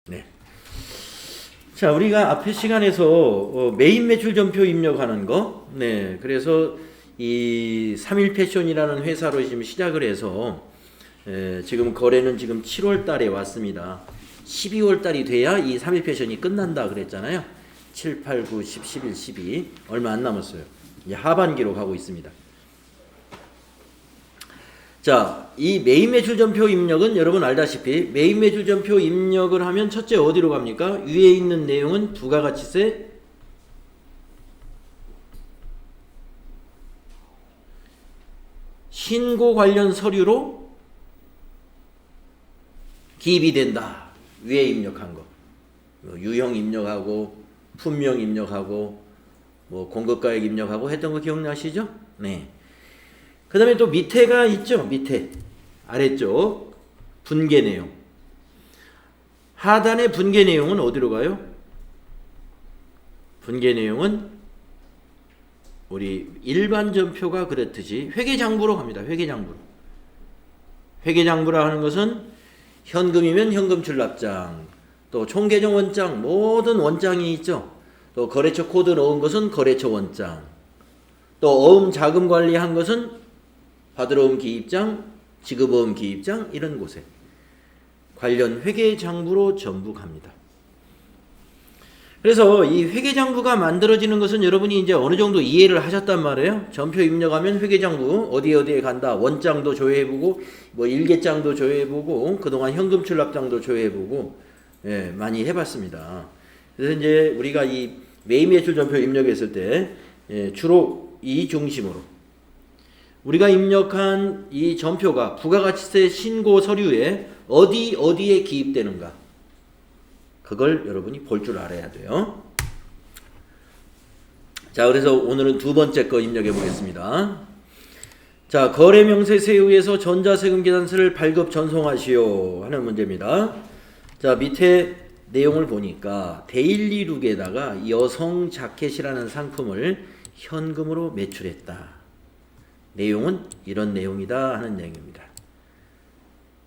네. 자, 우리가 앞에 시간에서 메인 매출 전표 입력하는 거, 네, 그래서 이 3일 패션이라는 회사로 지금 시작을 해서 지금 거래는 지금 7월 달에 왔습니다. 12월 달이 돼야 이 3일 패션이 끝난다 그랬잖아요. 7, 8, 9, 10, 11, 12 얼마 안 남았어요. 이제 하반기로 가고 있습니다. 자, 이 메인 매출 전표 입력은 여러분 알다시피 메인 매출 전표 입력을 하면 첫째 어디로 갑니까? 위에 있는 내용은 부가가치세, 신고 관련 서류로 기입이 된다. 위에 입력한 거. 유형 입력하고 품명 입력하고 뭐 공급가액 입력하고 했던 거 기억나시죠? 네. 그 다음에 또 밑에가 있죠. 밑에 아래쪽 분계 내용. 하단의 분계 내용은 어디로 가요? 분계 내용은 우리 일반 전표가 그렇듯이 회계장부로 갑니다. 회계장부로. 회계장부라 하는 것은 현금이면 현금 출납장, 또 총계정 원장, 모든 원장이 있죠. 또 거래처 코드 넣은 것은 거래처 원장, 또 어음 자금 관리한 것은 받으러옴 기입장, 지급어음 기입장 이런 곳에 관련 회계장부로 전부 갑니다. 그래서 이 회계장부가 만들어지는 것은 여러분이 이제 어느 정도 이해를 하셨단 말이에요. 전표 입력하면 회계장부 어디에 간다. 원장도 조회해보고 뭐 일개장도 조회해보고 그동안 현금 출납장도 조회해보고 예, 많이 해봤습니다. 그래서 이제 우리가 이 메인 매출 전표 입력했을 때 예, 주로 이 중심으로 우리가 입력한 이 전표가 부가가치세 신고 서류에 어디에 기입되는가 그걸 여러분이 볼 줄 알아야 돼요. 자, 그래서 오늘은 두 번째 거 입력해 보겠습니다. 자, 거래명세서에 의해서 전자세금 계산서를 발급 전송하시오 하는 문제입니다. 자, 밑에 내용을 보니까 데일리룩에다가 여성 자켓이라는 상품을 현금으로 매출했다. 내용은 이런 내용이다 하는 내용입니다.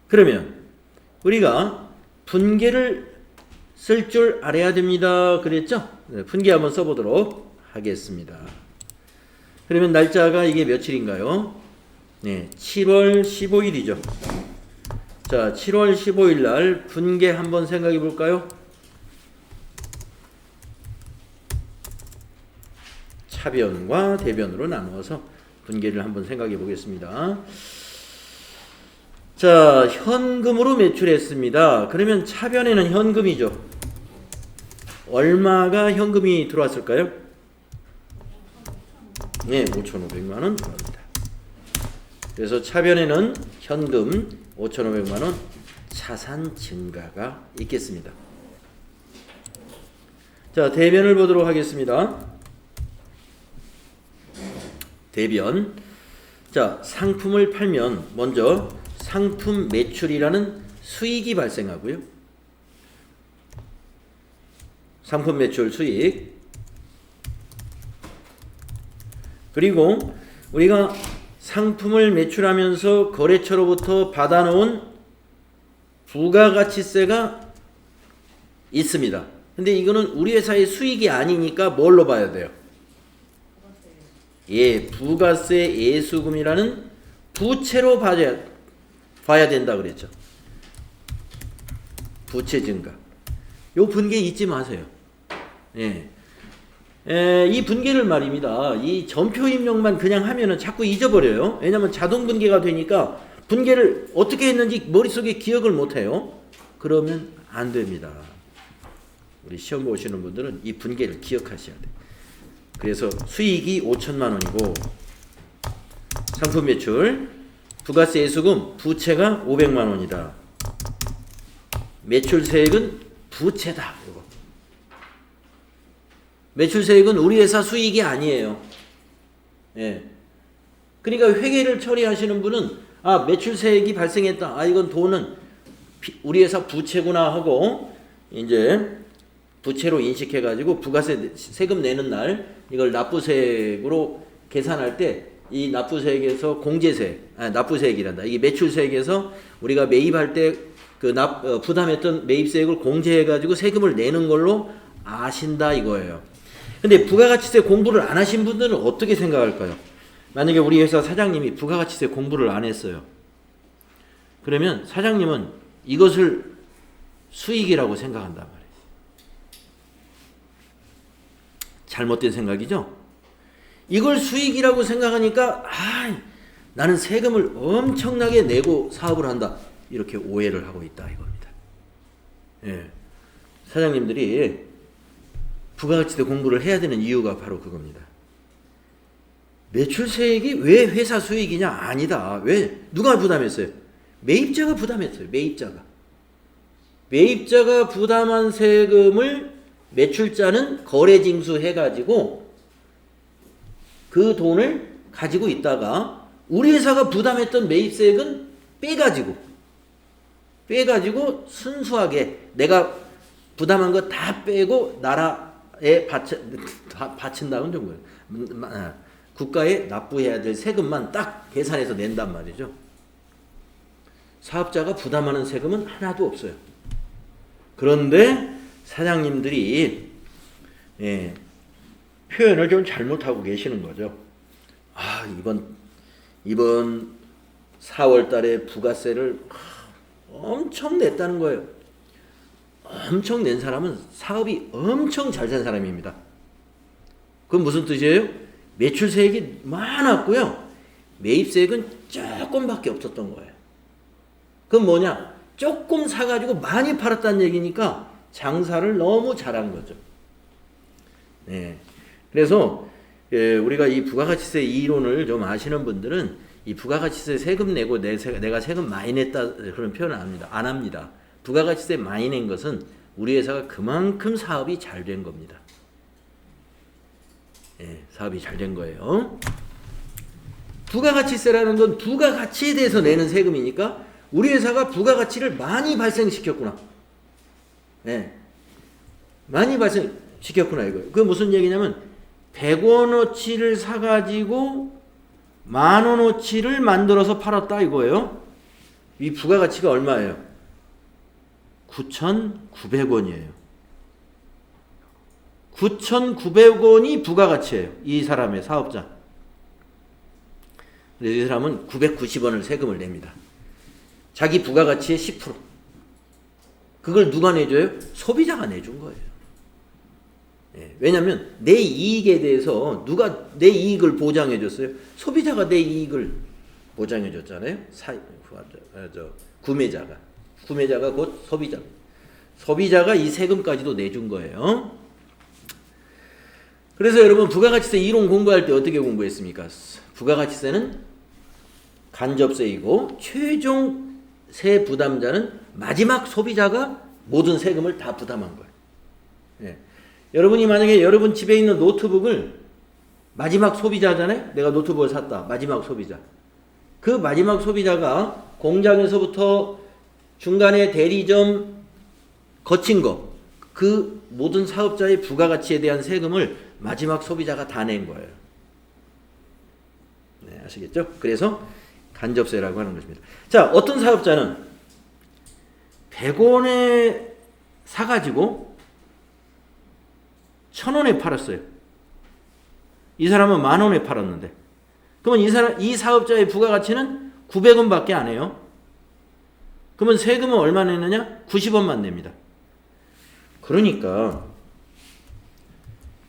그러면 우리가 분계를 쓸 줄 알아야 됩니다. 그랬죠? 네, 분계 한번 써보도록 하겠습니다. 그러면 날짜가 이게 며칠인가요? 네, 7월 15일이죠. 자, 7월 15일 날 분계 한번 생각해 볼까요? 차변과 대변으로 나누어서 분계를 한번 생각해 보겠습니다. 자, 현금으로 매출했습니다. 그러면 차변에는 현금이죠. 얼마가 현금이 들어왔을까요? 네, 5,500만 원 들어갑니다. 그래서 차변에는 현금 5,500만 원 차산 증가가 있겠습니다. 자, 대변을 보도록 하겠습니다. 대변. 자, 상품을 팔면 먼저 상품 매출이라는 수익이 발생하고요. 상품 매출 수익. 그리고 우리가 상품을 매출하면서 거래처로부터 받아놓은 부가가치세가 있습니다. 근데 이거는 우리 회사의 수익이 아니니까 뭘로 봐야 돼요? 예, 부가세 예수금이라는 부채로 봐야 된다 그랬죠. 부채 증가. 요 분계 잊지 마세요. 예. 이 분계를 말입니다. 이 전표 입력만 그냥 하면은 자꾸 잊어버려요. 왜냐면 자동 분계가 되니까 분계를 어떻게 했는지 머릿속에 기억을 못해요. 그러면 안 됩니다. 우리 시험 보시는 분들은 이 분계를 기억하셔야 돼요. 그래서 수익이 5천만 원이고 상품 매출 부가세 예수금 부채가 500만 원이다. 매출세액은 부채다. 이거. 매출세액은 우리 회사 수익이 아니에요. 예. 그러니까 회계를 처리하시는 분은 아, 매출세액이 발생했다. 아, 이건 돈은 우리 회사 부채구나 하고 이제 부채로 인식해가지고 부가세 세금 내는 날 이걸 납부세액으로 계산할 때 이 납부세액에서 공제세, 납부세액이란다. 이게 매출세액에서 우리가 매입할 때 부담했던 매입세액을 공제해가지고 세금을 내는 걸로 아신다 이거예요. 근데 부가가치세 공부를 안 하신 분들은 어떻게 생각할까요? 만약에 우리 회사 사장님이 부가가치세 공부를 안 했어요. 그러면 사장님은 이것을 수익이라고 생각한단 말이에요. 잘못된 생각이죠? 이걸 수익이라고 생각하니까 나는 세금을 엄청나게 내고 사업을 한다. 이렇게 오해를 하고 있다 이겁니다. 예. 사장님들이 부가가치세 공부를 해야 되는 이유가 바로 그겁니다. 매출세액이 왜 회사 수익이냐? 아니다. 왜? 누가 부담했어요? 매입자가 부담했어요. 매입자가 부담한 세금을 매출자는 거래징수 해가지고 그 돈을 가지고 있다가 우리 회사가 부담했던 매입세액은 빼가지고 순수하게 내가 부담한 거 다 빼고 나라에 바친다는 정도예요. 국가에 납부해야 될 세금만 딱 계산해서 낸단 말이죠. 사업자가 부담하는 세금은 하나도 없어요. 그런데 사장님들이 표현을 좀 잘못하고 계시는 거죠. 이번 4월 달에 부가세를 엄청 냈다는 거예요. 엄청 낸 사람은 사업이 엄청 잘 된 사람입니다. 그건 무슨 뜻이에요? 매출세액이 많았고요. 매입세액은 조금밖에 없었던 거예요. 그건 뭐냐? 조금 사가지고 많이 팔았다는 얘기니까 장사를 너무 잘한 거죠. 네. 그래서 우리가 이 부가가치세 이론을 좀 아시는 분들은 이 부가가치세 세금 내고 내가 세금 많이 냈다 그런 표현을 안 합니다. 부가가치세 많이 낸 것은 우리 회사가 그만큼 사업이 잘 된 겁니다. 사업이 잘 된 거예요. 부가가치세라는 건 부가가치에 대해서 내는 세금이니까 우리 회사가 부가가치를 많이 발생시켰구나. 많이 발생시켰구나 이거예요. 그게 무슨 얘기냐면 100원어치를 사가지고 10,000원어치를 만들어서 팔았다 이거예요. 이 부가가치가 얼마예요? 9,900원이에요. 9,900원이 부가가치예요. 이 사람의 사업자. 그래서 이 사람은 990원을 세금을 냅니다. 자기 부가가치의 10%. 그걸 누가 내줘요? 소비자가 내준 거예요. 왜냐하면 내 이익에 대해서 누가 내 이익을 보장해 줬어요? 소비자가 내 이익을 보장해 줬잖아요. 구매자가 곧 소비자가 이 세금까지도 내준 거예요. 그래서 여러분 부가가치세 이론 공부할 때 어떻게 공부했습니까? 부가가치세는 간접세이고 최종 세 부담자는 마지막 소비자가 모든 세금을 다 부담한 거예요. 여러분이 만약에 여러분 집에 있는 노트북을 마지막 소비자잖아요. 내가 노트북을 샀다. 마지막 소비자. 그 마지막 소비자가 공장에서부터 중간에 대리점 거친 거, 그 모든 사업자의 부가가치에 대한 세금을 마지막 소비자가 다 낸 거예요. 아시겠죠? 그래서 간접세라고 하는 것입니다. 자, 어떤 사업자는 100원에 사가지고 1,000원에 팔았어요. 이 사람은 10,000원에 팔았는데, 그러면 이 사업자의 부가가치는 900원밖에 안 해요. 그러면 세금은 얼마 내느냐? 90원만 냅니다. 그러니까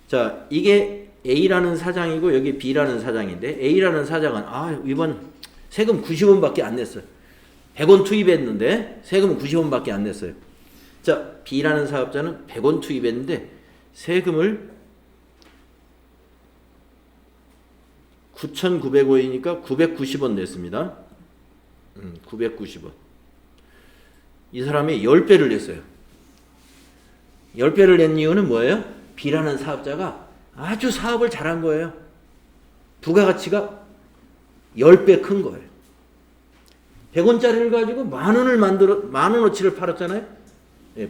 자, 이게 A라는 사장이고 여기 B라는 사장인데 A라는 사장은 이번 세금 90원밖에 안 냈어요. 100원 투입했는데 세금은 90원밖에 안 냈어요. 자, B라는 사업자는 100원 투입했는데 세금을 9,900원이니까 990원 냈습니다. 990원. 이 사람이 10배를 냈어요. 10배를 낸 이유는 뭐예요? B라는 사업자가 아주 사업을 잘한 거예요. 부가가치가 10배 큰 거예요. 100원짜리를 가지고 10,000원어치를 팔았잖아요.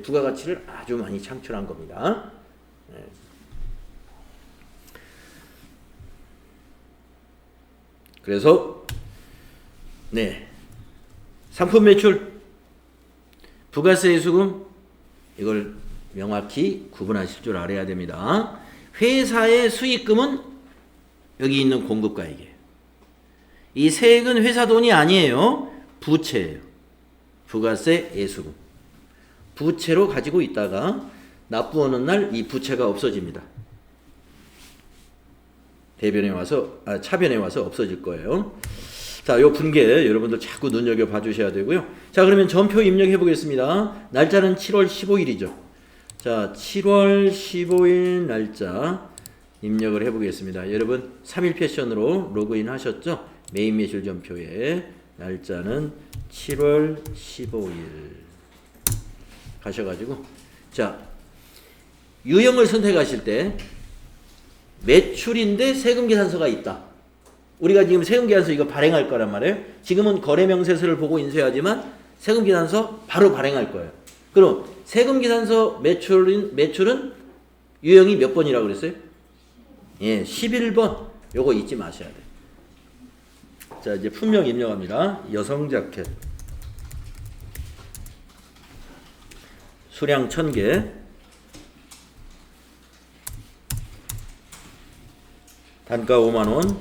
부가가치를 아주 많이 창출한 겁니다. 그래서 상품 매출 부가세 수금 이걸 명확히 구분하실 줄 알아야 됩니다. 회사의 수익금은 여기 있는 공급가액이에요. 이 세액은 회사 돈이 아니에요. 부채예요. 부가세 예수금. 부채로 가지고 있다가 납부하는 날 이 부채가 없어집니다. 차변에 와서 없어질 거예요. 자, 요 분계 여러분들 자꾸 눈여겨봐 주셔야 되고요. 자, 그러면 전표 입력해 보겠습니다. 날짜는 7월 15일이죠. 자, 7월 15일 날짜 입력을 해 보겠습니다. 여러분 3일 패션으로 로그인 하셨죠? 메인 매출 전표에 날짜는 7월 15일 가셔가지고, 자, 유형을 선택하실 때 매출인데 세금계산서가 있다. 우리가 지금 세금계산서 이거 발행할 거란 말이에요. 지금은 거래명세서를 보고 인쇄하지만 세금계산서 바로 발행할 거예요. 그럼 세금계산서 매출은 유형이 몇 번이라고 그랬어요? 예, 11번. 요거 잊지 마셔야 돼요. 자, 이제 품명 입력합니다. 여성 자켓. 수량 1000개. 단가 5만원.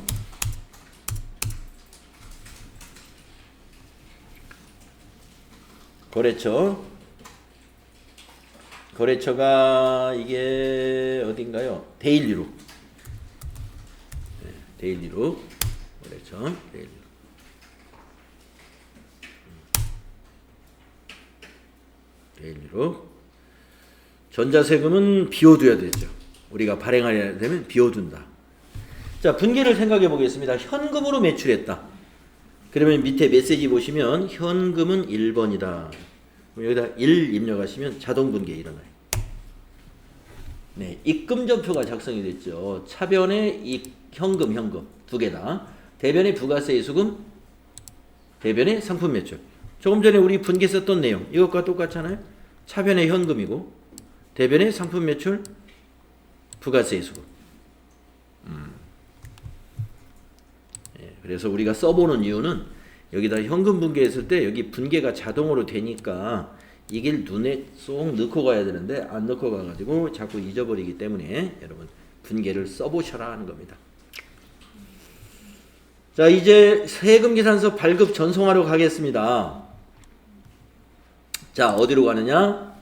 거래처가 이게 어딘가요? 데일리룩. 네, 데일리룩. 거래처 데일리룩. 데일리룩. 전자세금은 비워둬야 되죠. 우리가 발행하려 되면 비워둔다. 자, 분계를 생각해 보겠습니다. 현금으로 매출했다. 그러면 밑에 메시지 보시면 현금은 1번이다. 여기다 1 입력하시면 자동 분계 일어나요. 네, 입금전표가 작성이 됐죠. 차변에 현금 두 개다. 대변에 부가세 예수금, 대변에 상품 매출. 조금 전에 우리 분계 썼던 내용 이것과 똑같잖아요. 차변에 현금이고 대변에 상품 매출, 부가세 예수금. 그래서 우리가 써보는 이유는 여기다 현금 분계했을 때 여기 분계가 자동으로 되니까 이게 눈에 쏙 넣고 가야 되는데 안 넣고 가가지고 자꾸 잊어버리기 때문에 여러분 분계를 써보셔라 하는 겁니다. 자, 이제 세금계산서 발급 전송하러 가겠습니다. 자, 어디로 가느냐?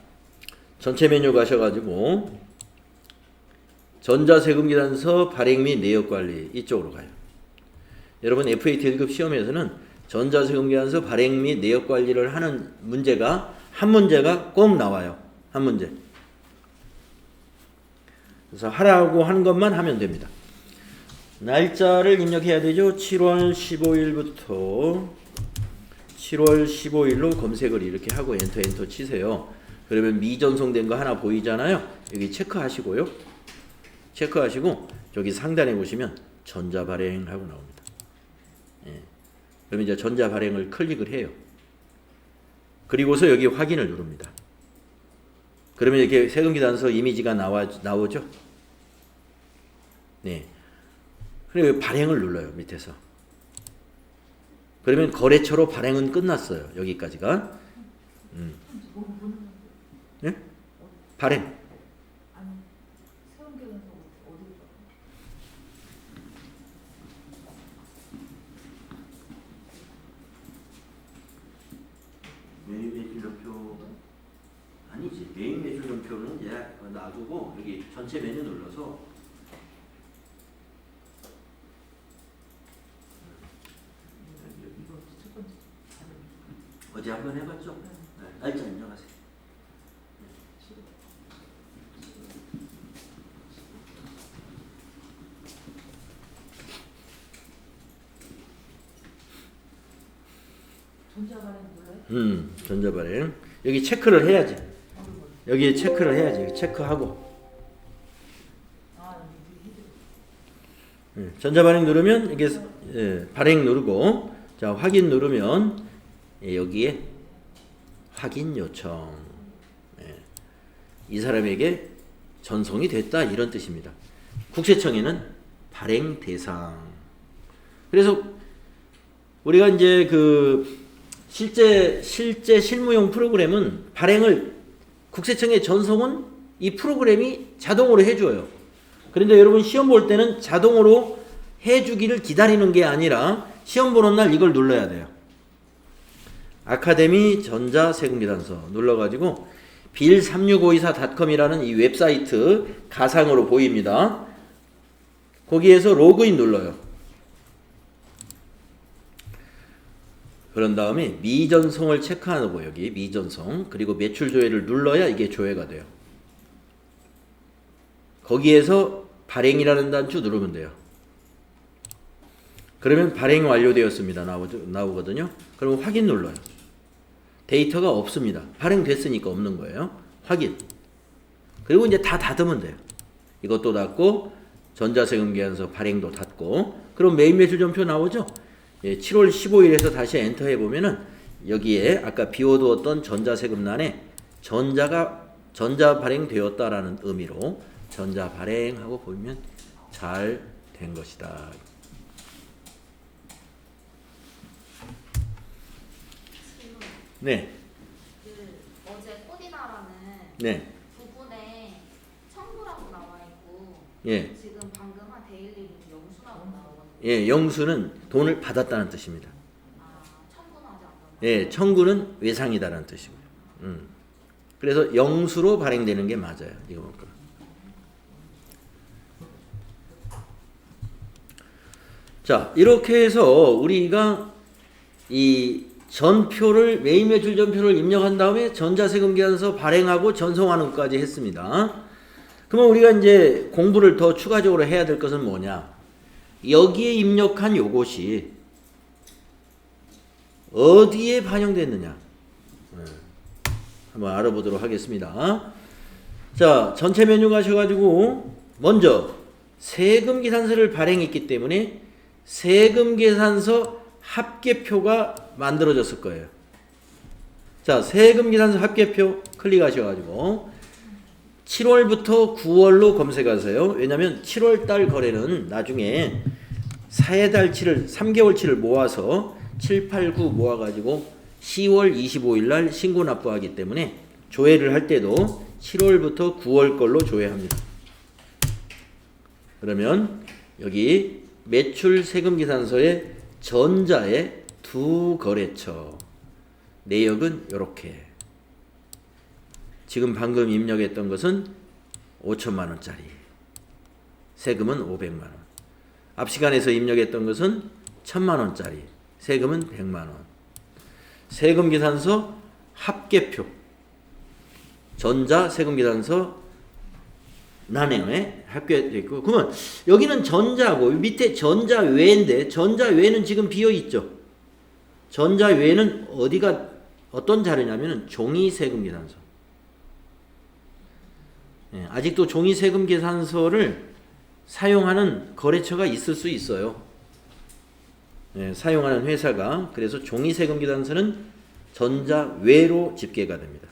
전체 메뉴 가셔가지고 전자세금계산서 발행 및 내역관리 이쪽으로 가요. 여러분 FAT 1급 시험에서는 전자세금계산서 발행 및 내역관리를 하는 문제가 한 문제가 꼭 나와요. 한 문제. 그래서 하라고 한 것만 하면 됩니다. 날짜를 입력해야 되죠. 7월 15일부터 7월 15일로 검색을 이렇게 하고 엔터 치세요. 그러면 미전송된 거 하나 보이잖아요. 여기 체크하시고요. 체크하시고 저기 상단에 보시면 전자발행하고 나옵니다. 예. 그러면 이제 전자발행을 클릭을 해요. 그리고서 여기 확인을 누릅니다. 그러면 이렇게 세금계산서 이미지가 나오죠. 네. 그리고 발행을 눌러요. 밑에서. 그러면 거래처로 발행은 끝났어요. 여기까지가. 네? 발행. 메인 매출 전표 아니지. 메인 매출 전표는 이제 놔두고 여기 전체 메뉴 눌러서 어제 한번 해봤죠? 네. 날짜 입력하세요. 전자발행. 여기 체크를 해야지. 여기 체크를 해야지. 체크하고. 전자발행 누르면 이게 발행 누르고, 자 확인 누르면 여기에 확인 요청. 이 사람에게 전송이 됐다 이런 뜻입니다. 국세청에는 발행 대상. 그래서 우리가 이제 그 실제 실무용 프로그램은 발행을 국세청에 전송은 이 프로그램이 자동으로 해줘요. 그런데 여러분 시험 볼 때는 자동으로 해주기를 기다리는 게 아니라 시험 보는 날 이걸 눌러야 돼요. 아카데미 전자세금계산서 눌러가지고 빌36524.com이라는 이 웹사이트 가상으로 보입니다. 거기에서 로그인 눌러요. 그런 다음에 미전송을 체크하고 여기 미전송 그리고 매출 조회를 눌러야 이게 조회가 돼요. 거기에서 발행이라는 단추 누르면 돼요. 그러면 발행이 완료되었습니다. 나오거든요. 그러면 확인 눌러요. 데이터가 없습니다. 발행됐으니까 없는 거예요. 확인. 그리고 이제 다 닫으면 돼요. 이것도 닫고 전자세금계산서 발행도 닫고 그럼 매입 매출 전표 나오죠? 예, 7월 15일에서 다시 엔터 해보면은 여기에 아까 비워두었던 전자세금란에 전자 발행되었다라는 의미로 전자 발행하고 보면 잘 된 것이다. 네. 어제 코디나라는 네. 부분에 청구라고 나와 있고 예. 지금 방금 한 데일리 영수라고 나오거든요. 예, 영수는 돈을 받았다는 뜻입니다. 청구는 아직 안 나왔어요. 예, 청구는 외상이다라는 뜻이고요. 그래서 영수로 발행되는 게 맞아요. 이거만큼. 자, 이렇게 해서 우리가 이 전표를 매입 매출 전표를 입력한 다음에 전자세금계산서 발행하고 전송하는 것까지 했습니다. 그러면 우리가 이제 공부를 더 추가적으로 해야 될 것은 뭐냐? 여기에 입력한 요것이 어디에 반영됐느냐? 한번 알아보도록 하겠습니다. 자, 전체 메뉴 가셔가지고 먼저 세금계산서를 발행했기 때문에 세금계산서 합계표가 만들어졌을 거예요. 자, 세금계산서 합계표 클릭하셔가지고 7월부터 9월로 검색하세요. 왜냐하면 7월달 거래는 나중에 4달치를 3개월치를 모아서 7, 8, 9 모아가지고 10월 25일날 신고 납부하기 때문에 조회를 할 때도 7월부터 9월 걸로 조회합니다. 그러면 여기 매출 세금계산서의 전자의 두 거래처 내역은 이렇게 지금 방금 입력했던 것은 5천만원짜리 세금은 500만원 앞 시간에서 입력했던 것은 1000만원짜리 세금은 100만원 세금계산서 합계표 전자 세금계산서 나네요. 합계되어 있고 그러면 여기는 전자고 밑에 전자 외인데 전자 외는 지금 비어 있죠. 전자 외는 어디가 어떤 자료냐면은 종이 세금 계산서. 예, 아직도 종이 세금 계산서를 사용하는 거래처가 있을 수 있어요. 예, 사용하는 회사가. 그래서 종이 세금 계산서는 전자 외로 집계가 됩니다.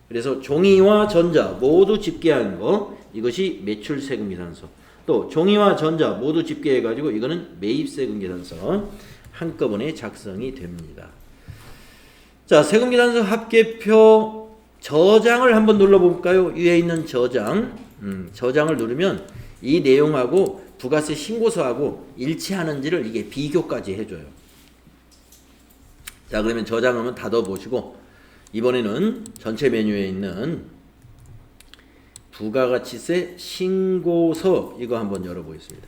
그래서 종이와 전자 모두 집계한 거 이것이 매출 세금 계산서. 또 종이와 전자 모두 집계해 가지고 이거는 매입 세금 계산서 한꺼번에 작성이 됩니다. 자, 세금 계산서 합계표 저장을 한번 눌러 볼까요? 위에 있는 저장. 저장을 누르면 이 내용하고 부가세 신고서하고 일치하는지를 이게 비교까지 해줘요. 자, 그러면 저장을 한번 닫아 보시고 이번에는 전체 메뉴에 있는 부가가치세 신고서 이거 한번 열어보겠습니다.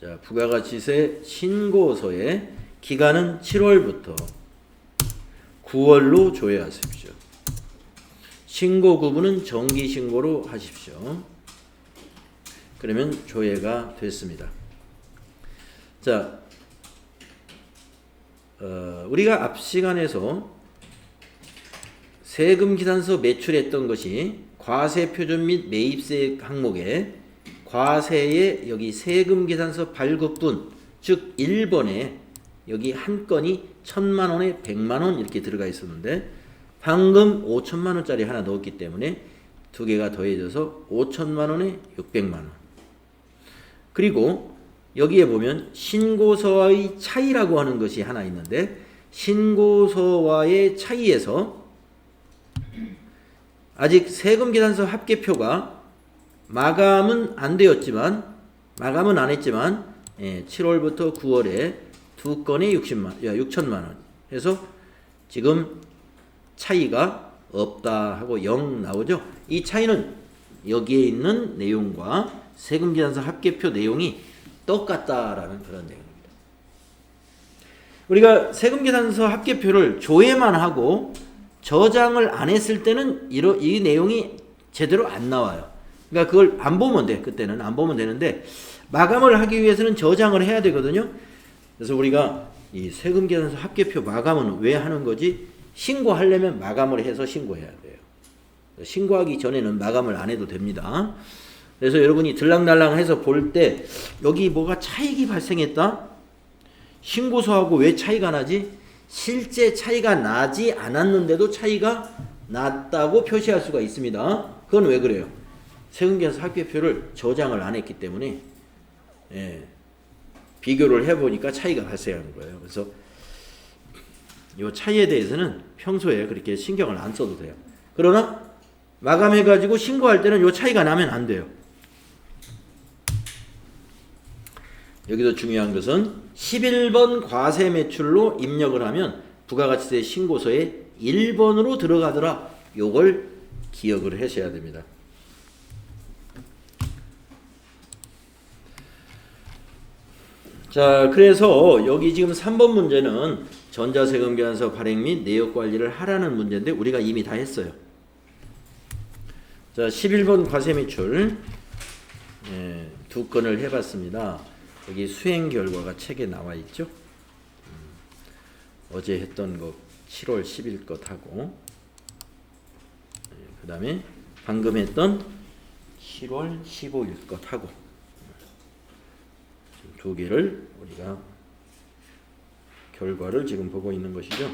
자, 부가가치세 신고서의 기간은 7월부터 9월로 조회하십시오. 신고 구분은 정기신고로 하십시오. 그러면 조회가 됐습니다. 자, 우리가 앞 시간에서 세금계산서 매출했던 것이 과세표준 및 매입세 항목에 과세의 여기 세금계산서 발급분 즉 1번에 여기 한 건이 1000만원에 100만원 이렇게 들어가 있었는데 방금 5천만원짜리 하나 넣었기 때문에 두 개가 더해져서 5천만원에 600만원. 그리고 여기에 보면 신고서의 차이라고 하는 것이 하나 있는데 신고서와의 차이에서 아직 세금계산서 합계표가 마감은 안 했지만 7월부터 9월에 두 건에 6천만 원 해서 지금 차이가 없다 하고 0 나오죠. 이 차이는 여기에 있는 내용과 세금계산서 합계표 내용이 똑같다라는 그런 내용입니다. 우리가 세금계산서 합계표를 조회만 하고 저장을 안 했을 때는 이 내용이 제대로 안 나와요. 그러니까 그걸 안 보면 돼. 그때는 안 보면 되는데 마감을 하기 위해서는 저장을 해야 되거든요. 그래서 우리가 이 세금계산서 합계표 마감은 왜 하는 거지? 신고하려면 마감을 해서 신고해야 돼요. 신고하기 전에는 마감을 안 해도 됩니다. 그래서 여러분이 들랑달랑해서 볼 때 여기 뭐가 차익이 발생했다? 신고서하고 왜 차이가 나지? 실제 차이가 나지 않았는데도 차이가 났다고 표시할 수가 있습니다. 그건 왜 그래요? 세금계산서 합계표를 저장을 안 했기 때문에 비교를 해보니까 차이가 발생하는 거예요. 그래서 이 차이에 대해서는 평소에 그렇게 신경을 안 써도 돼요. 그러나 마감해가지고 신고할 때는 이 차이가 나면 안 돼요. 여기서 중요한 것은 11번 과세 매출로 입력을 하면 부가가치세 신고서에 1번으로 들어가더라. 요걸 기억을 하셔야 됩니다. 자, 그래서 여기 지금 3번 문제는 전자세금계산서 발행 및 내역관리를 하라는 문제인데 우리가 이미 다 했어요. 자, 11번 과세매출 두 건을 해봤습니다. 여기 수행 결과가 책에 나와 있죠. 어제 했던 거 7월 10일 것하고 그 다음에 방금 했던 7월 15일 것하고 두 개를 우리가 결과를 지금 보고 있는 것이죠.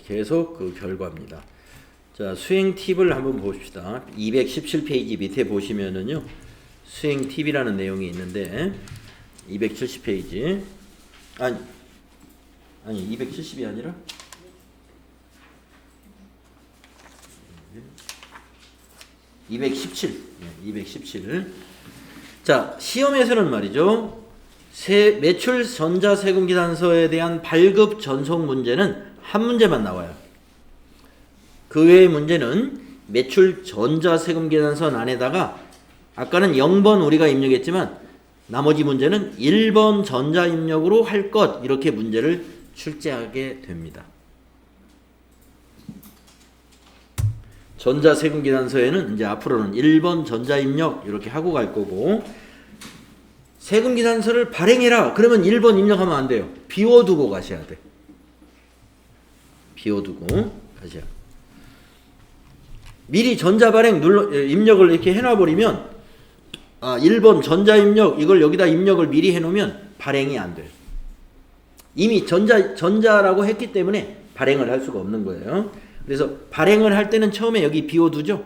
계속 그 결과입니다. 자, 수행 팁을 한번 봅시다. 217페이지 밑에 보시면은요, 수행 팁이라는 내용이 있는데, 270페이지. 아니, 270이 아니라? 217. 217. 자, 시험에서는 말이죠, 매출 전자세금계산서에 대한 발급 전송 문제는 한 문제만 나와요. 그 외의 문제는 매출 전자세금계산서 안에다가 아까는 0번 우리가 입력했지만 나머지 문제는 1번 전자입력으로 할 것 이렇게 문제를 출제하게 됩니다. 전자세금계산서에는 이제 앞으로는 1번 전자입력 이렇게 하고 갈 거고 세금계산서를 발행해라 그러면 1번 입력하면 안 돼요. 비워두고 가셔야 돼. 비워두고 가셔야 돼. 미리 전자발행 입력을 이렇게 해놔버리면 1번 전자입력 이걸 여기다 입력을 미리 해놓으면 발행이 안 돼요. 이미 전자라고 했기 때문에 발행을 할 수가 없는 거예요. 그래서 발행을 할 때는 처음에 여기 비워두죠.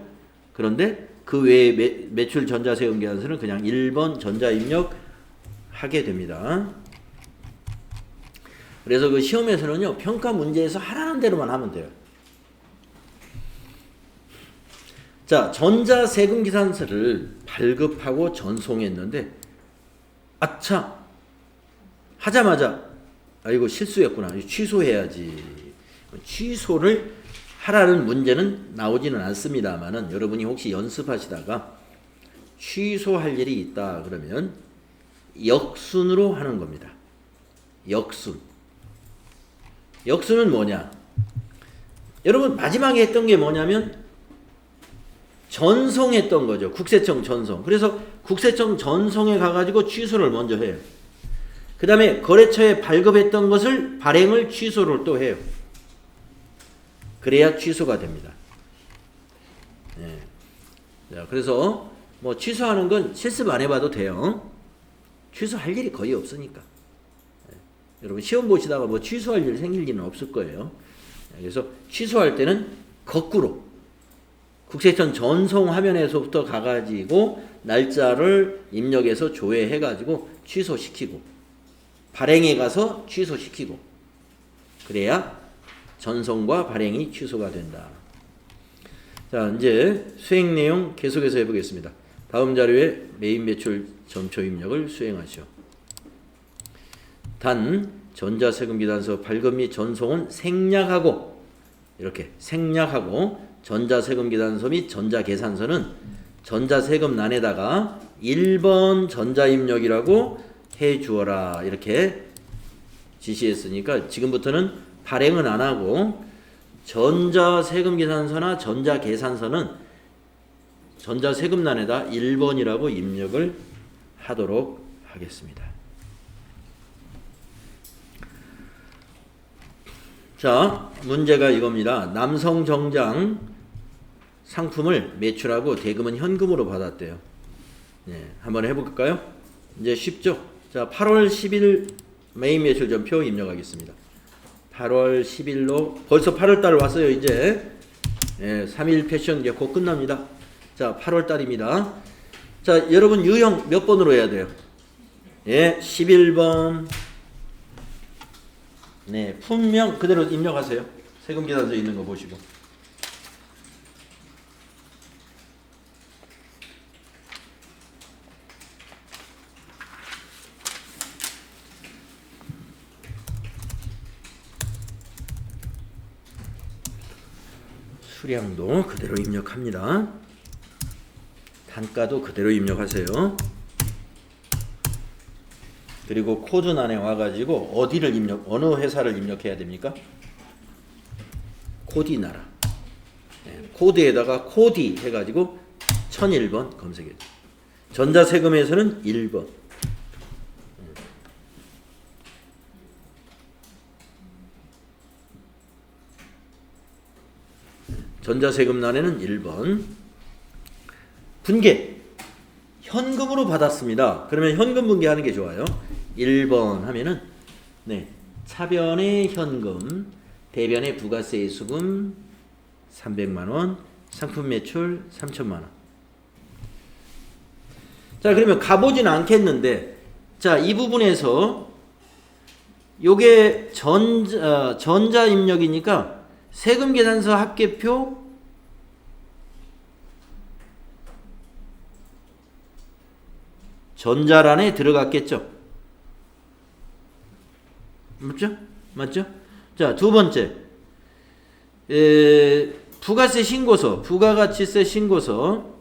그런데 그 외에 매출 전자세금계산서는 그냥 1번 전자입력 하게 됩니다. 그래서 그 시험에서는요, 평가 문제에서 하라는 대로만 하면 돼요. 자, 전자세금계산서를 발급하고 전송했는데, 아차! 하자마자, 이거 실수였구나. 취소해야지. 취소를 하라는 문제는 나오지는 않습니다만은, 여러분이 혹시 연습하시다가 취소할 일이 있다 그러면, 역순으로 하는 겁니다. 역순. 역순은 뭐냐? 여러분 마지막에 했던 게 뭐냐면 전송했던 거죠. 국세청 전송. 그래서 국세청 전송에 가가지고 취소를 먼저 해요. 그 다음에 거래처에 발급했던 것을 발행을 취소를 또 해요. 그래야 취소가 됩니다. 자, 그래서 뭐 취소하는 건 실습 안 해봐도 돼요. 취소할 일이 거의 없으니까. 여러분 시험 보시다가 뭐 취소할 일 생길 일은 없을 거예요. 그래서 취소할 때는 거꾸로 국세청 전송 화면에서부터 가가지고 날짜를 입력해서 조회해가지고 취소시키고 발행에 가서 취소시키고 그래야 전송과 발행이 취소가 된다. 자, 이제 수행 내용 계속해서 해보겠습니다. 다음 자료에 메인 매출 전표 입력을 수행하시오. 단 전자세금기단서 발급 및 전송은 생략하고 이렇게 생략하고 전자세금기단서 및 전자계산서는 전자세금란에다가 1번 전자입력이라고 해주어라 이렇게 지시했으니까 지금부터는 발행은 안 하고 전자세금계산서나 전자계산서는 전자세금란에다 1번이라고 입력을 하도록 하겠습니다. 자, 문제가 이겁니다. 남성 정장 상품을 매출하고 대금은 현금으로 받았대요. 네, 한번 해볼까요? 이제 쉽죠? 자, 8월 10일 메인 매출 전표 입력하겠습니다. 8월 10일로 벌써 8월달 왔어요. 이제 3일 패션 이제 곧 끝납니다. 자, 8월달입니다. 자, 여러분 유형 몇 번으로 해야 돼요? 11번. 네, 품명 그대로 입력하세요. 세금계산서 있는 거 보시고. 수량도 그대로 입력합니다. 단가도 그대로 입력하세요. 그리고 코드란에 와가지고 어디를 어느 회사를 입력해야 됩니까? 코디나라. 코드에다가 코디 해가지고 1001번 검색해. 전자세금에서는 1번. 전자세금란에는 1번. 분계. 현금으로 받았습니다. 그러면 현금 분계하는 게 좋아요. 1번 하면은 차변의 현금, 대변의 부가세 수금 300만원, 상품 매출 3천만원. 자, 그러면 가보진 않겠는데, 자, 이 부분에서 요게 전자 입력이니까 세금계산서 합계표 전자란에 들어갔겠죠? 맞죠? 맞죠? 자, 두 번째. 부가세 신고서, 부가가치세 신고서.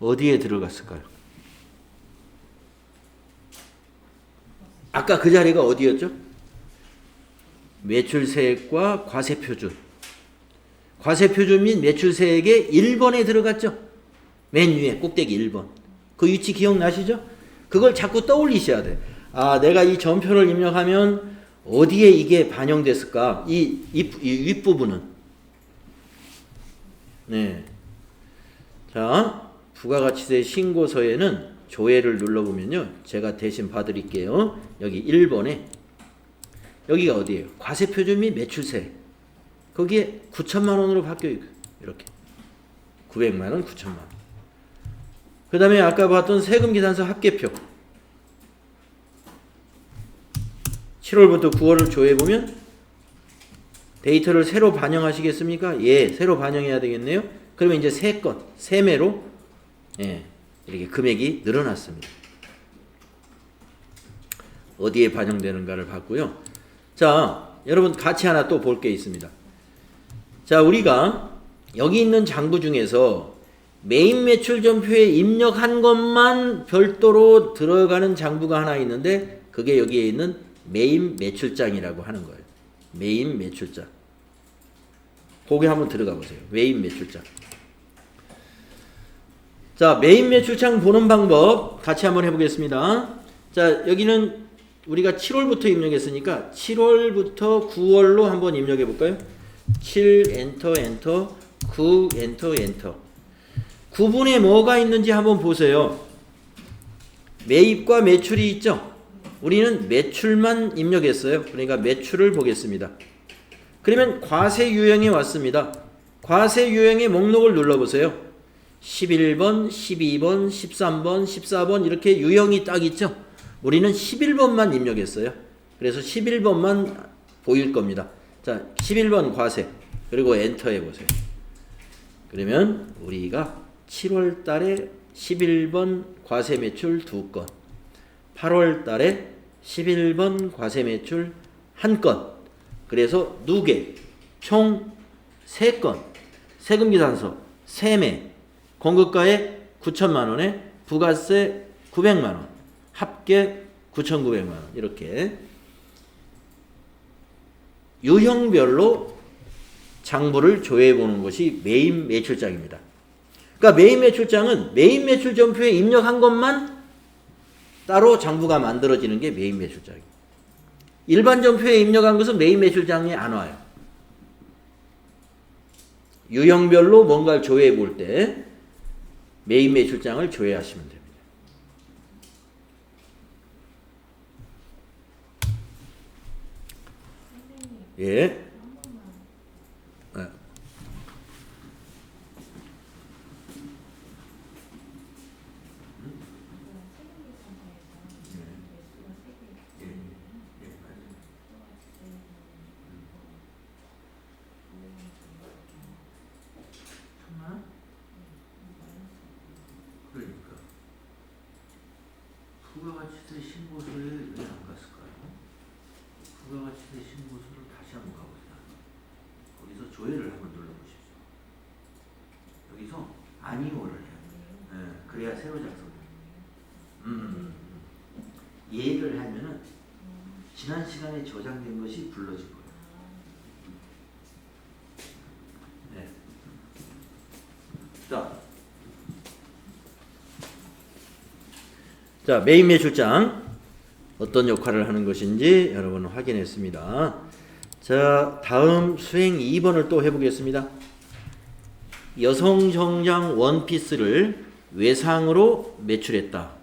어디에 들어갔을까요? 아까 그 자리가 어디였죠? 매출세액과 과세표준. 과세표준 및 매출세액의 1번에 들어갔죠? 맨 위에 꼭대기 1번. 그 위치 기억나시죠? 그걸 자꾸 떠올리셔야 돼. 아, 내가 이 전표를 입력하면 어디에 이게 반영됐을까? 이 윗부분은. 네. 자, 부가가치세 신고서에는 조회를 눌러보면요. 제가 대신 봐드릴게요. 여기 1번에. 여기가 어디예요? 과세표준 및 매출세. 거기에 9천만 원으로 바뀌어요. 이렇게. 900만 원, 9천만 원. 그 다음에 아까 봤던 세금계산서 합계표 7월부터 9월을 조회해보면 데이터를 새로 반영하시겠습니까? 예, 새로 반영해야 되겠네요. 그러면 이제 세 건, 세 매로 이렇게 금액이 늘어났습니다. 어디에 반영되는가를 봤고요. 자, 여러분 같이 하나 또 볼 게 있습니다. 자, 우리가 여기 있는 장부 중에서 메인 매출 전표에 입력한 것만 별도로 들어가는 장부가 하나 있는데 그게 여기에 있는 메인 매출장이라고 하는 거예요. 메인 매출장. 거기 한번 들어가 보세요. 메인 매출장. 자, 메인 매출장 보는 방법 같이 한번 해보겠습니다. 자, 여기는 우리가 7월부터 입력했으니까 7월부터 9월로 한번 입력해 볼까요? 7 엔터 엔터 9 엔터 엔터. 9분에 뭐가 있는지 한번 보세요. 매입과 매출이 있죠? 우리는 매출만 입력했어요. 그러니까 매출을 보겠습니다. 그러면 과세 유형이 왔습니다. 과세 유형의 목록을 눌러보세요. 11번, 12번, 13번, 14번 이렇게 유형이 딱 있죠? 우리는 11번만 입력했어요. 그래서 11번만 보일 겁니다. 자, 11번 과세. 그리고 엔터 해보세요. 그러면 우리가 7월 달에 11번 과세 매출 2건, 8월 달에 11번 과세 매출 1건, 그래서 누계 총 3건, 세금계산서, 세매, 공급가액 9천만원에 부가세 900만원, 합계 9,900만원 이렇게 유형별로 장부를 조회해 보는 것이 메인 매출장입니다. 그러니까 메인 매출장은 메인 매출 전표에 입력한 것만 따로 장부가 만들어지는 게 메인 매출장입니다. 일반 전표에 입력한 것은 메인 매출장에 안 와요. 유형별로 뭔가를 조회해 볼 때 메인 매출장을 조회하시면 됩니다. 예. 네. 그러니까 부가가치세 신고서에 왜 안 갔을까요? 부가가치세 신고서를 다시 한번 가보세요. 거기서 조회를 한번 눌러보십시오. 여기서 아니오를 해요. 네, 그래야 새로 작성돼요. 얘를 하면은 지난 시간에 저장된 것이 불러질 거예요. 네. 자, 메인 매출장 어떤 역할을 하는 것인지 여러분 확인했습니다. 자, 다음 수행 2번을 또 해보겠습니다. 여성정장 원피스를 외상으로 매출했다.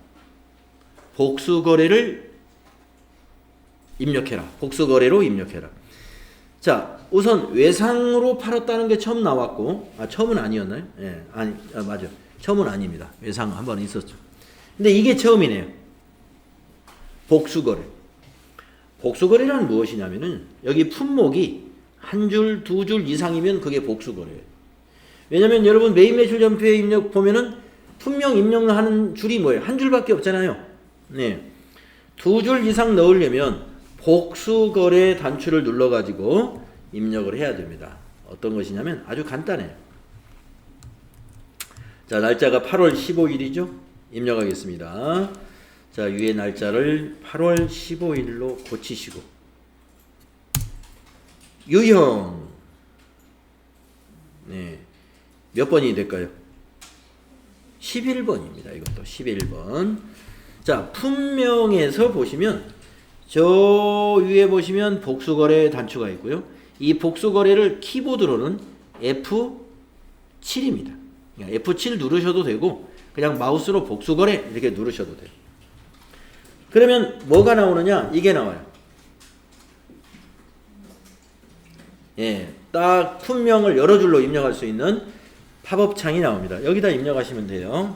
복수거래를 입력해라. 복수거래로 입력해라. 자, 우선 외상으로 팔았다는 게 처음 나왔고, 처음은 아니었나요? 예, 맞아. 처음은 아닙니다. 외상 한번 있었죠. 근데 이게 처음이네요. 복수거래. 복수거래란 무엇이냐면은 여기 품목이 한 줄, 두 줄 이상이면 그게 복수거래예요. 왜냐면 여러분 메인 매출 전표에 입력 보면은 품명 입력하는 줄이 뭐예요? 한 줄밖에 없잖아요. 네. 두 줄 이상 넣으려면 복수거래 단추를 눌러가지고 입력을 해야 됩니다. 어떤 것이냐면 아주 간단해요. 자, 날짜가 8월 15일이죠? 입력하겠습니다. 자, 위에 날짜를 8월 15일로 고치시고 유형 네, 몇 번이 될까요? 11번입니다. 이것도 11번. 자, 품명에서 보시면 저 위에 보시면 복수거래 단추가 있고요. 이 복수거래를 키보드로는 F7입니다. F7 누르셔도 되고 그냥 마우스로 복수거래 이렇게 누르셔도 돼요. 그러면 뭐가 나오느냐? 이게 나와요. 예, 딱 품명을 여러 줄로 입력할 수 있는 팝업 창이 나옵니다. 여기다 입력하시면 돼요.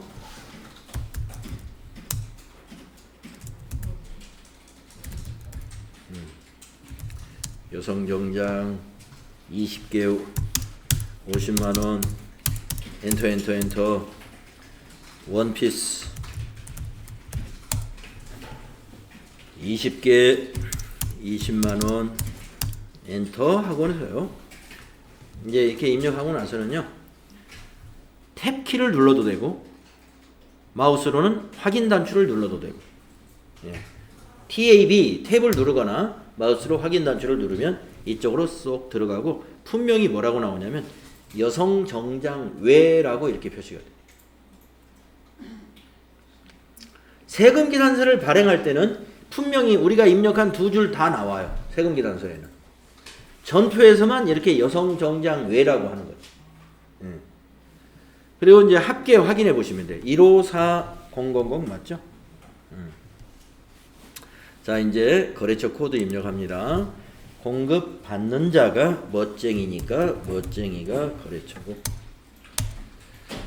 여성정장 20개 50만원 엔터 엔터 엔터 원피스 20개 20만원 엔터 하고 나서요. 이제 이렇게 입력하고 나서는요. 탭키를 눌러도 되고 마우스로는 확인 단추를 눌러도 되고 예. TAB 탭을 누르거나 마우스로 확인 단추를 누르면 이쪽으로 쏙 들어가고 품명이 뭐라고 나오냐면 여성 정장 외라고 이렇게 표시가 돼요. 세금 계산서를 발행할 때는 분명히 우리가 입력한 두 줄 다 나와요. 세금계산서에는. 전표에서만 이렇게 여성 정장 외라고 하는 거죠. 그리고 이제 합계 확인해 보시면 돼요. 154000 맞죠? 자, 이제 거래처 코드 입력합니다. 공급 받는 자가 멋쟁이니까 멋쟁이가 거래처고,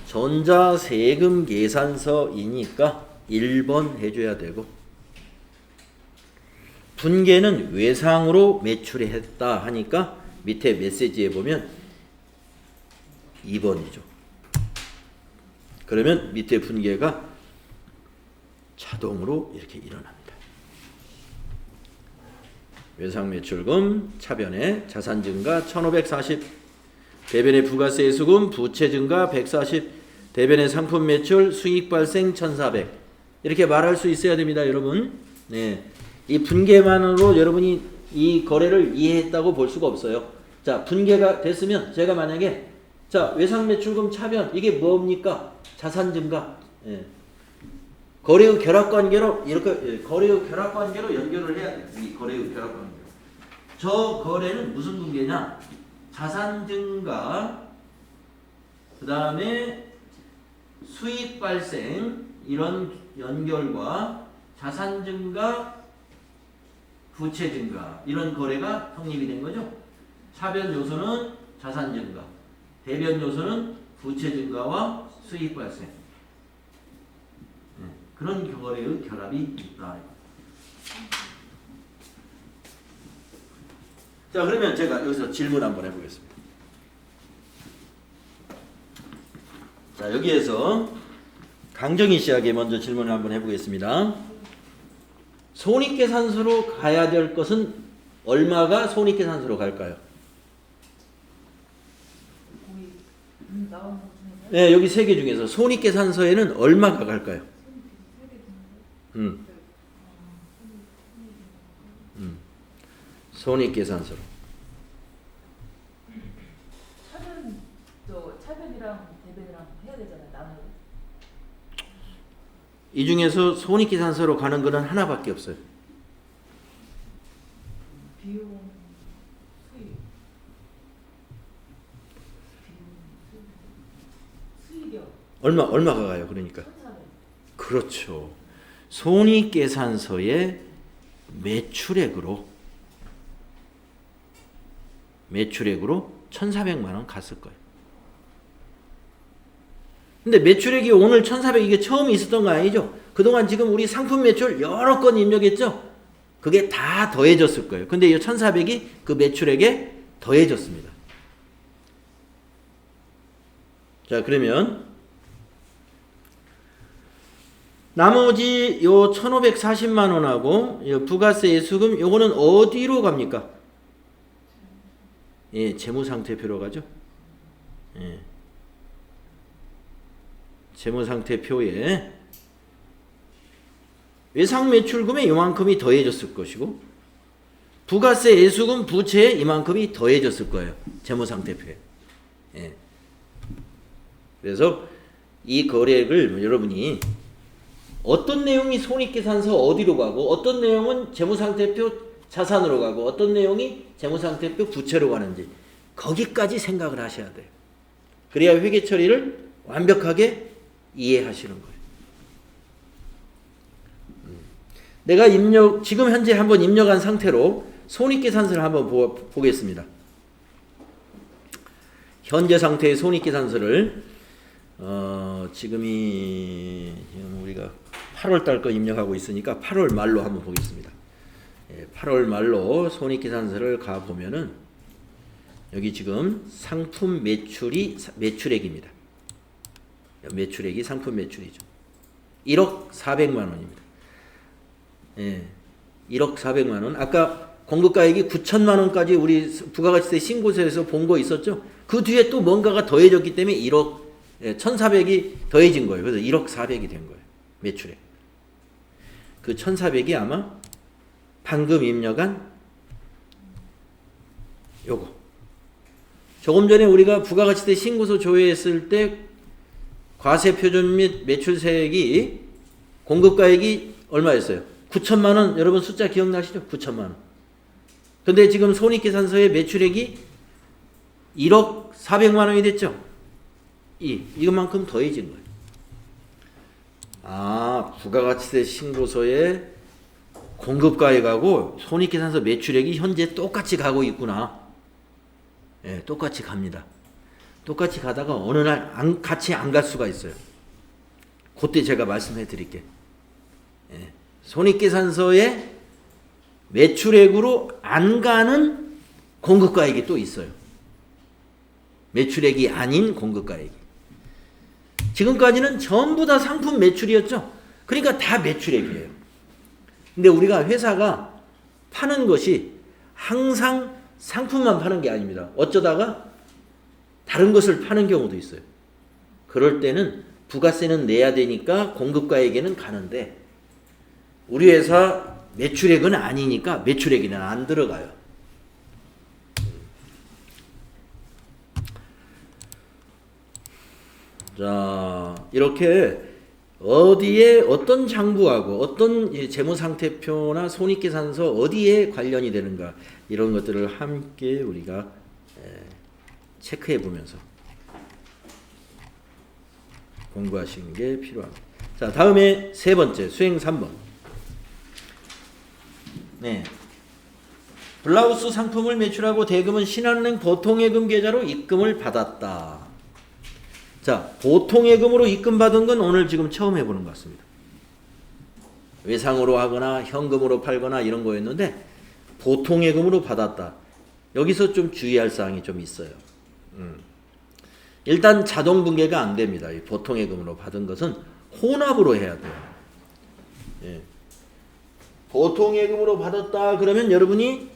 전자세금 계산서이니까 1번 해줘야 되고, 분계는 외상으로 매출했다 하니까 밑에 메시지에 보면 2번이죠. 그러면 밑에 분계가 자동으로 이렇게 일어납니다. 외상매출금 차변에 자산 증가 1540, 대변에 부가세 수금 부채 증가 140, 대변에 상품 매출 수익 발생 1400, 이렇게 말할 수 있어야 됩니다, 여러분. 네. 이 분계만으로 여러분이 이 거래를 이해했다고 볼 수가 없어요. 자, 분계가 됐으면 제가 만약에 자, 외상매출금 차변 이게 뭡니까? 자산 증가. 예. 거래의 결합관계로 이렇게 거래의 결합관계로 연결을 해야 돼요. 이 거래의 결합관계. 저 거래는 무슨 분계냐? 자산 증가, 그 다음에 수익 발생 이런 연결과 자산 증가, 부채 증가 이런 거래가 성립이 된 거죠. 차변 요소는 자산 증가, 대변 요소는 부채 증가와 수익 발생. 그런 거래의 결합이 있다. 자, 그러면 제가 여기서 질문 한번 해보겠습니다. 자, 여기에서 강정희 씨에게 먼저 질문을 한번 해보겠습니다. 손익계산서로 가야 될 것은 얼마가 손익계산서로 갈까요? 네, 여기 세 개 중에서 손익계산서에는 얼마가 갈까요? 손익계산서로. 차변이랑 대변이랑 해야 되잖아요. 나눠. 이 중에서 손익계산서로 가는 거는 하나밖에 없어요. 비용 수익이요. 얼마가 가요? 그러니까. 1,400. 그렇죠. 손익계산서의 매출액으로 1,400만 원 갔을 거예요. 근데 매출액이 오늘 1,400 이게 처음 있었던 거 아니죠? 그동안 지금 우리 상품 매출 여러 건 입력했죠? 그게 다 더해졌을 거예요. 근데 이 1,400이 그 매출액에 더해졌습니다. 자, 그러면 나머지 요 1,540만 원하고 요 부가세 예수금 요거는 어디로 갑니까? 예, 재무상태표로 가죠. 예. 재무상태표에 외상매출금에 이만큼이 더해졌을 것이고 부가세 예수금 부채에 이만큼이 더해졌을 거예요. 재무상태표에. 예. 그래서 이 거래액을 여러분이 어떤 내용이 손익계산서 어디로 가고 어떤 내용은 재무상태표 자산으로 가고 어떤 내용이 재무상태표 부채로 가는지 거기까지 생각을 하셔야 돼요. 그래야 회계 처리를 완벽하게 이해하시는 거예요. 내가 지금 현재 한번 입력한 상태로 손익계산서를 한번 보겠습니다. 현재 상태의 손익계산서를 지금 우리가 8월 달 거 입력하고 있으니까 8월 말로 한번 보겠습니다. 8월 말로 손익계산서를 가 보면은 여기 지금 상품 매출이 매출액입니다. 매출액이 상품 매출이죠. 1억 400만 원입니다. 예, 1억 400만 원. 아까 공급가액이 9천만 원까지 우리 부가가치세 신고서에서 본 거 있었죠? 그 뒤에 또 뭔가가 더해졌기 때문에 1억 1,400이 더해진 거예요. 그래서 1억 400이 된 거예요. 매출액. 그 1,400이 아마 방금 입력한 요거. 조금 전에 우리가 부가가치세 신고서 조회했을 때 과세표준 및 매출세액이 공급가액이 얼마였어요? 9천만 원 여러분 숫자 기억나시죠? 9천만 원. 근데 지금 손익계산서의 매출액이 1억 400만 원이 됐죠? 이것만큼 더해진 거예요. 아, 부가가치세 신고서에 공급가액하고 손익계산서 매출액이 현재 똑같이 가고 있구나. 예, 똑같이 갑니다. 똑같이 가다가 어느 날 같이 안 갈 수가 있어요. 그때 제가 말씀해 드릴게. 예, 손익계산서에 매출액으로 안 가는 공급가액이 또 있어요. 매출액이 아닌 공급가액이. 지금까지는 전부 다 상품 매출이었죠. 그러니까 다 매출액이에요. 근데 우리가 회사가 파는 것이 항상 상품만 파는 게 아닙니다. 어쩌다가 다른 것을 파는 경우도 있어요. 그럴 때는 부가세는 내야 되니까 공급가액에는 가는데 우리 회사 매출액은 아니니까 매출액에는 안 들어가요. 자, 이렇게 어디에 어떤 장부하고 어떤 재무상태표나 손익계산서 어디에 관련이 되는가 이런 것들을 함께 우리가 체크해 보면서 공부하시는 게 필요합니다. 자, 다음에 세 번째 수행 3번. 네. 블라우스 상품을 매출하고 대금은 신한은행 보통예금 계좌로 입금을 받았다. 자, 보통예금으로 입금받은 건 오늘 지금 처음 해보는 것 같습니다. 외상으로 하거나 현금으로 팔거나 이런 거였는데 보통예금으로 받았다. 여기서 좀 주의할 사항이 좀 있어요. 일단 자동분계가 안 됩니다. 이 보통예금으로 받은 것은 혼합으로 해야 돼요. 예. 보통예금으로 받았다 그러면 여러분이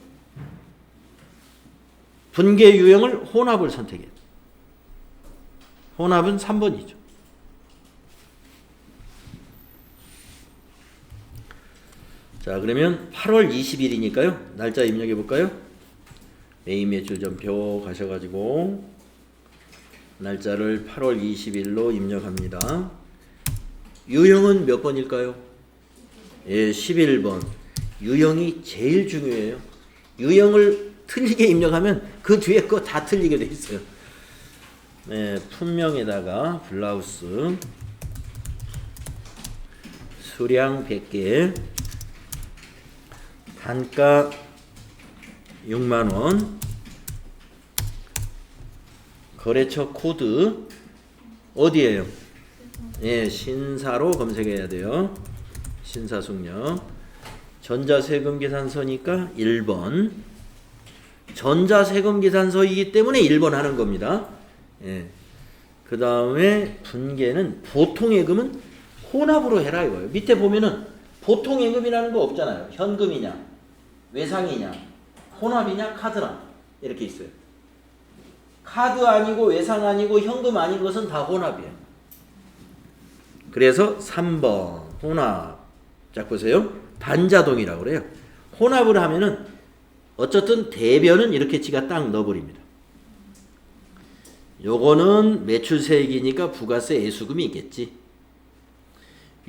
분계 유형을 혼합을 선택해요. 혼합은 3번이죠. 자, 그러면 8월 20일이니까요. 날짜 입력해 볼까요? 메인 매출 전표 가셔가지고 날짜를 8월 20일로 입력합니다. 유형은 몇 번일까요? 예, 11번. 유형이 제일 중요해요. 유형을 틀리게 입력하면 그 뒤에 거 다 틀리게 돼 있어요. 네, 품명에다가 블라우스 수량 100개 단가 6만원 거래처 코드 어디에요? 예, 신사로 검색해야 돼요. 신사숙녀 전자세금 계산서니까 1번 전자세금 계산서이기 때문에 1번 하는 겁니다. 예. 그 다음에 분계는 보통예금은 혼합으로 해라 이거예요. 밑에 보면은 보통예금이라는 거 없잖아요. 현금이냐 외상이냐 혼합이냐 카드나 이렇게 있어요. 카드 아니고 외상 아니고 현금 아닌 것은 다 혼합이에요. 그래서 3번 혼합. 자 보세요. 반자동이라고 그래요. 혼합을 하면은 어쨌든 대변은 이렇게 지가 딱 넣어버립니다. 요거는 매출세액이니까 부가세 예수금이 있겠지.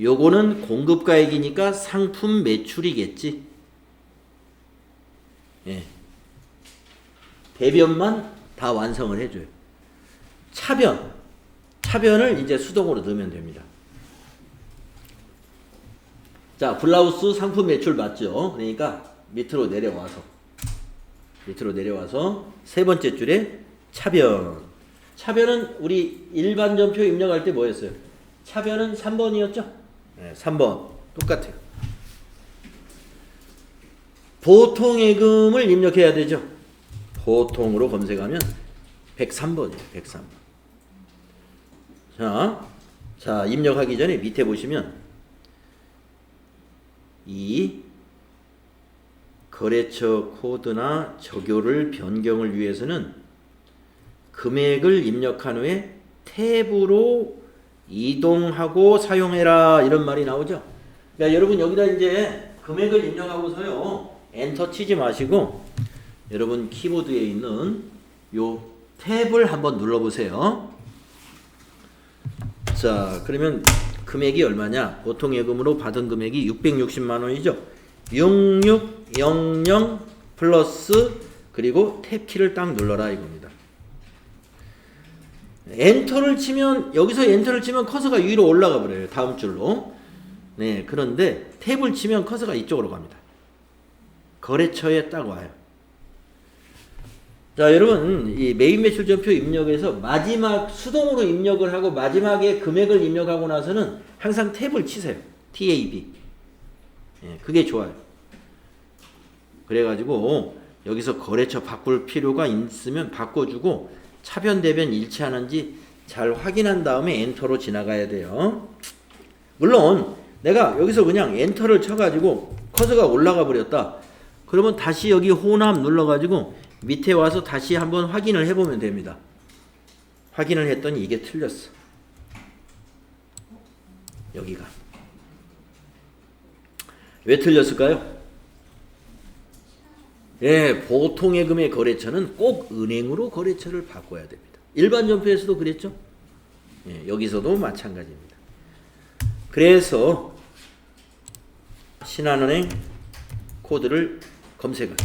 요거는 공급가액이니까 상품 매출이겠지. 예. 대변만 다 완성을 해줘요. 차변을 이제 수동으로 넣으면 됩니다. 자, 블라우스 상품 매출 맞죠? 그러니까 밑으로 내려와서 세 번째 줄에 차변. 차변은 우리 일반 전표 입력할 때 뭐였어요? 차변은 3번이었죠? 네, 3번 똑같아요. 보통예금을 입력해야 되죠? 보통으로 검색하면 103번이에요. 103번. 자, 입력하기 전에 밑에 보시면 이 거래처 코드나 적요를 변경을 위해서는 금액을 입력한 후에 탭으로 이동하고 사용해라 이런 말이 나오죠. 그러니까 여러분 여기다 이제 금액을 입력하고서요 엔터 치지 마시고 여러분 키보드에 있는 요 탭을 한번 눌러보세요. 자, 그러면 금액이 얼마냐? 보통 예금으로 받은 금액이 660만 원이죠. 6600 플러스 그리고 탭키를 딱 눌러라 이겁니다. 엔터를 치면 여기서 엔터를 치면 커서가 위로 올라가 버려요. 다음 줄로. 네, 그런데 탭을 치면 커서가 이쪽으로 갑니다. 거래처에 딱 와요. 자, 여러분, 이 매입 매출 전표 입력에서 마지막 수동으로 입력을 하고 마지막에 금액을 입력하고 나서는 항상 탭을 치세요. TAB. 예, 그게 좋아요. 그래가지고 여기서 거래처 바꿀 필요가 있으면 바꿔주고 차변 대변 일치하는지 잘 확인한 다음에 엔터로 지나가야 돼요. 물론 내가 여기서 그냥 엔터를 쳐가지고 커서가 올라가 버렸다. 그러면 다시 여기 혼합 눌러가지고 밑에 와서 다시 한번 확인을 해보면 됩니다. 확인을 했더니 이게 틀렸어. 여기가. 왜 틀렸을까요? 예, 보통 예금의 거래처는 꼭 은행으로 거래처를 바꿔야 됩니다. 일반 전표에서도 그랬죠? 예, 여기서도 마찬가지입니다. 그래서 신한은행 코드를 검색을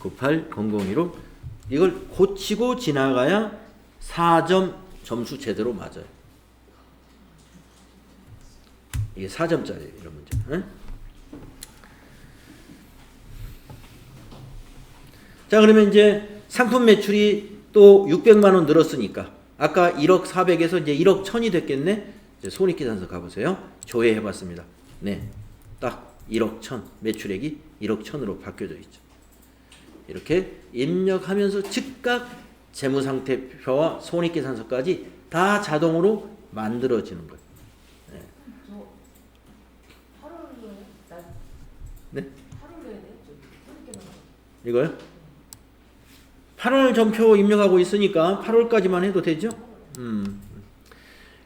98002로 이걸 고치고 지나가야 4점 점수 제대로 맞아요. 이게 4점짜리예요. 이런 문제. 네? 자, 그러면 이제 상품 매출이 또 600만 원 늘었으니까 아까 1억 400에서 이제 1억 1000이 됐겠네. 이제 손익계산서 가보세요. 조회해 봤습니다. 네. 딱 1억 1000 매출액이 1억 1000으로 바뀌어져 있죠. 이렇게 입력하면서 즉각 재무상태표와 손익계산서까지 다 자동으로 만들어지는 거예요. 네. 저 8월에 네? 8월에 해야 돼? 손익계산. 이거요? 8월 전표 입력하고 있으니까 8월까지만 해도 되죠?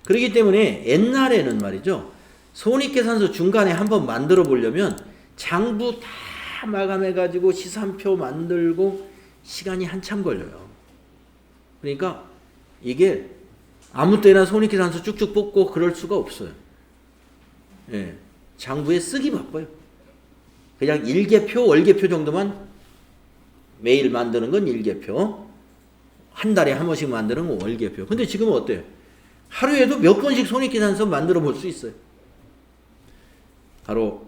그렇기 때문에 옛날에는 말이죠. 손익계산서 중간에 한번 만들어 보려면 장부 다 마감해가지고 시산표 만들고 시간이 한참 걸려요. 그러니까 이게 아무 때나 손익계산서 쭉쭉 뽑고 그럴 수가 없어요. 예, 장부에 쓰기 바빠요. 그냥 일개표, 월개표 정도만 매일 만드는 건 일개표, 한 달에 한 번씩 만드는 건 월개표. 근데 지금은 어때요? 하루에도 몇 번씩 손익계산서 만들어 볼 수 있어요. 바로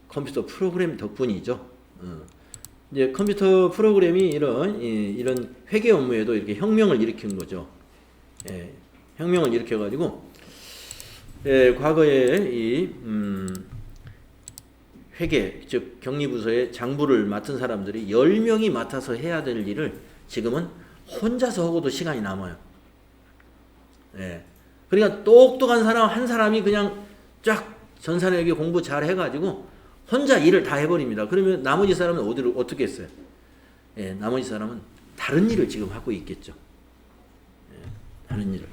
컴퓨터 프로그램 덕분이죠. 이제 컴퓨터 프로그램이 이런 회계 업무에도 이렇게 혁명을 일으킨 거죠. 예, 혁명을 일으켜가지고 과거에 이 회계, 즉 격리부서의 장부를 맡은 사람들이 10명이 맡아서 해야 될 일을 지금은 혼자서 하고도 시간이 남아요. 예. 그러니까 똑똑한 사람 한 사람이 그냥 쫙 전산회계 공부 잘 해가지고 혼자 일을 다 해버립니다. 그러면 나머지 사람은 어떻게 했어요? 예, 나머지 사람은 다른 일을 지금 하고 있겠죠. 예, 다른 일을.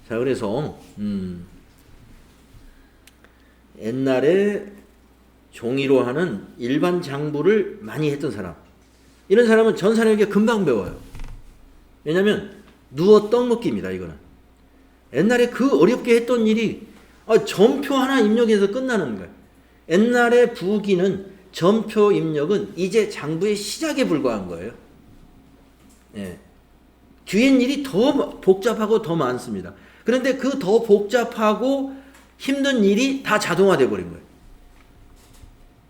자, 그래서 옛날에 종이로 하는 일반 장부를 많이 했던 사람, 이런 사람은 전산회계 금방 배워요. 왜냐하면 누워 떡 먹기입니다. 이거는 옛날에 그 어렵게 했던 일이 전표 하나 입력해서 끝나는 거예요. 옛날에 부기는 전표 입력은 이제 장부의 시작에 불과한 거예요. 예. 뒤엔 일이 더 복잡하고 더 많습니다. 그런데 그 더 복잡하고 힘든 일이 다 자동화돼 버린 거예요.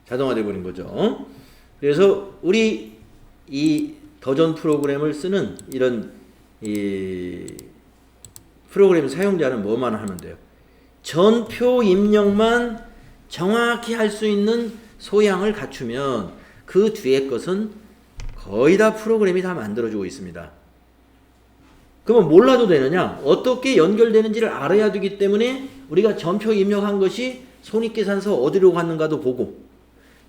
자동화돼 버린 거죠. 그래서 우리 이 더전 프로그램을 쓰는 이런 이 프로그램 사용자는 뭐만 하면 돼요? 전표 입력만 정확히 할 수 있는 소양을 갖추면 그 뒤에 것은 거의 다 프로그램이 다 만들어주고 있습니다. 그러면 몰라도 되느냐? 어떻게 연결되는지를 알아야 되기 때문에 우리가 전표 입력한 것이 손익계산서 어디로 갔는가도 보고,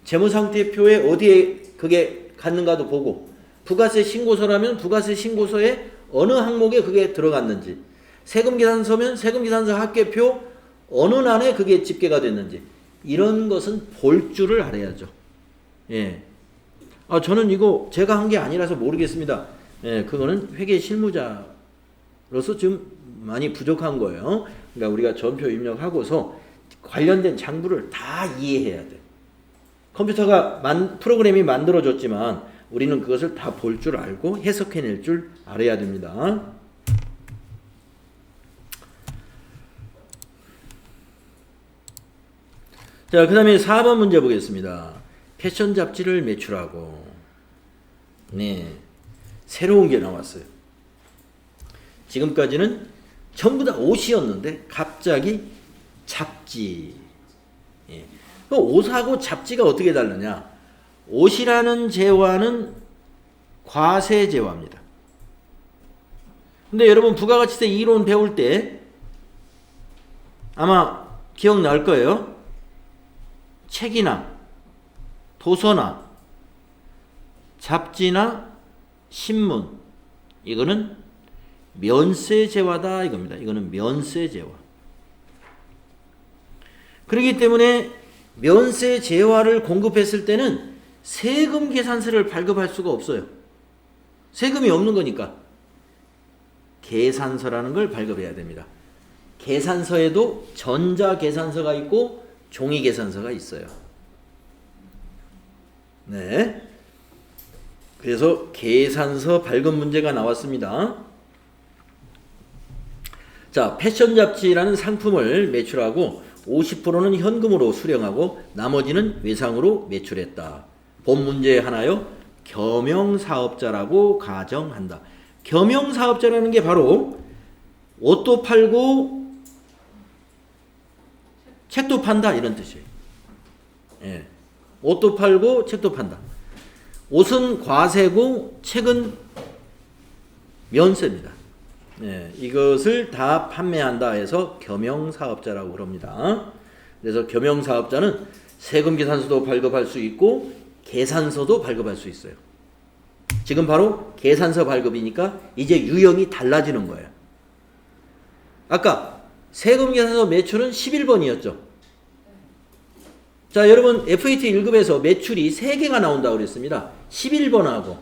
재무상태표에 어디에 그게 갔는가도 보고, 부가세 신고서라면 부가세 신고서에 어느 항목에 그게 들어갔는지, 세금계산서면 세금계산서 합계표 어느 난에 그게 집계가 됐는지, 이런 것은 볼 줄을 알아야죠. 예. 저는 이거 제가 한 게 아니라서 모르겠습니다. 예, 그거는 회계 실무자가 좀 많이 부족한 거예요. 그러니까 우리가 전표 입력하고서 관련된 장부를 다 이해해야 돼. 컴퓨터가 프로그램이 만들어졌지만 우리는 그것을 다 볼 줄 알고 해석해낼 줄 알아야 됩니다. 자, 그 다음에 4번 문제 보겠습니다. 패션 잡지를 매출하고, 네, 새로운 게 나왔어요. 지금까지는 전부 다 옷이었는데 갑자기 잡지. 예. 그 옷하고 잡지가 어떻게 다르냐? 옷이라는 재화는 과세 재화입니다. 근데 여러분 부가가치세 이론 배울 때 아마 기억날 거예요. 책이나 도서나 잡지나 신문, 이거는 면세재화다 이겁니다. 이거는 면세재화. 그렇기 때문에 면세재화를 공급했을 때는 세금 계산서를 발급할 수가 없어요. 세금이 없는 거니까 계산서라는 걸 발급해야 됩니다. 계산서에도 전자계산서가 있고 종이계산서가 있어요. 네. 그래서 계산서 발급 문제가 나왔습니다. 자, 패션 잡지라는 상품을 매출하고 50%는 현금으로 수령하고 나머지는 외상으로 매출했다. 본 문제 하나요. 겸용사업자라고 가정한다. 겸용사업자라는 게 바로 옷도 팔고 책도 판다 이런 뜻이에요. 예. 옷도 팔고 책도 판다. 옷은 과세고 책은 면세입니다. 예. 이것을 다 판매한다 해서 겸용사업자라고 그럽니다. 그래서 겸용사업자는 세금계산서도 발급할 수 있고 계산서도 발급할 수 있어요. 지금 바로 계산서 발급이니까 이제 유형이 달라지는 거예요. 아까 세금계산서 매출은 11번이었죠. 자, 여러분 FAT 1급에서 매출이 3개가 나온다고 그랬습니다. 11번하고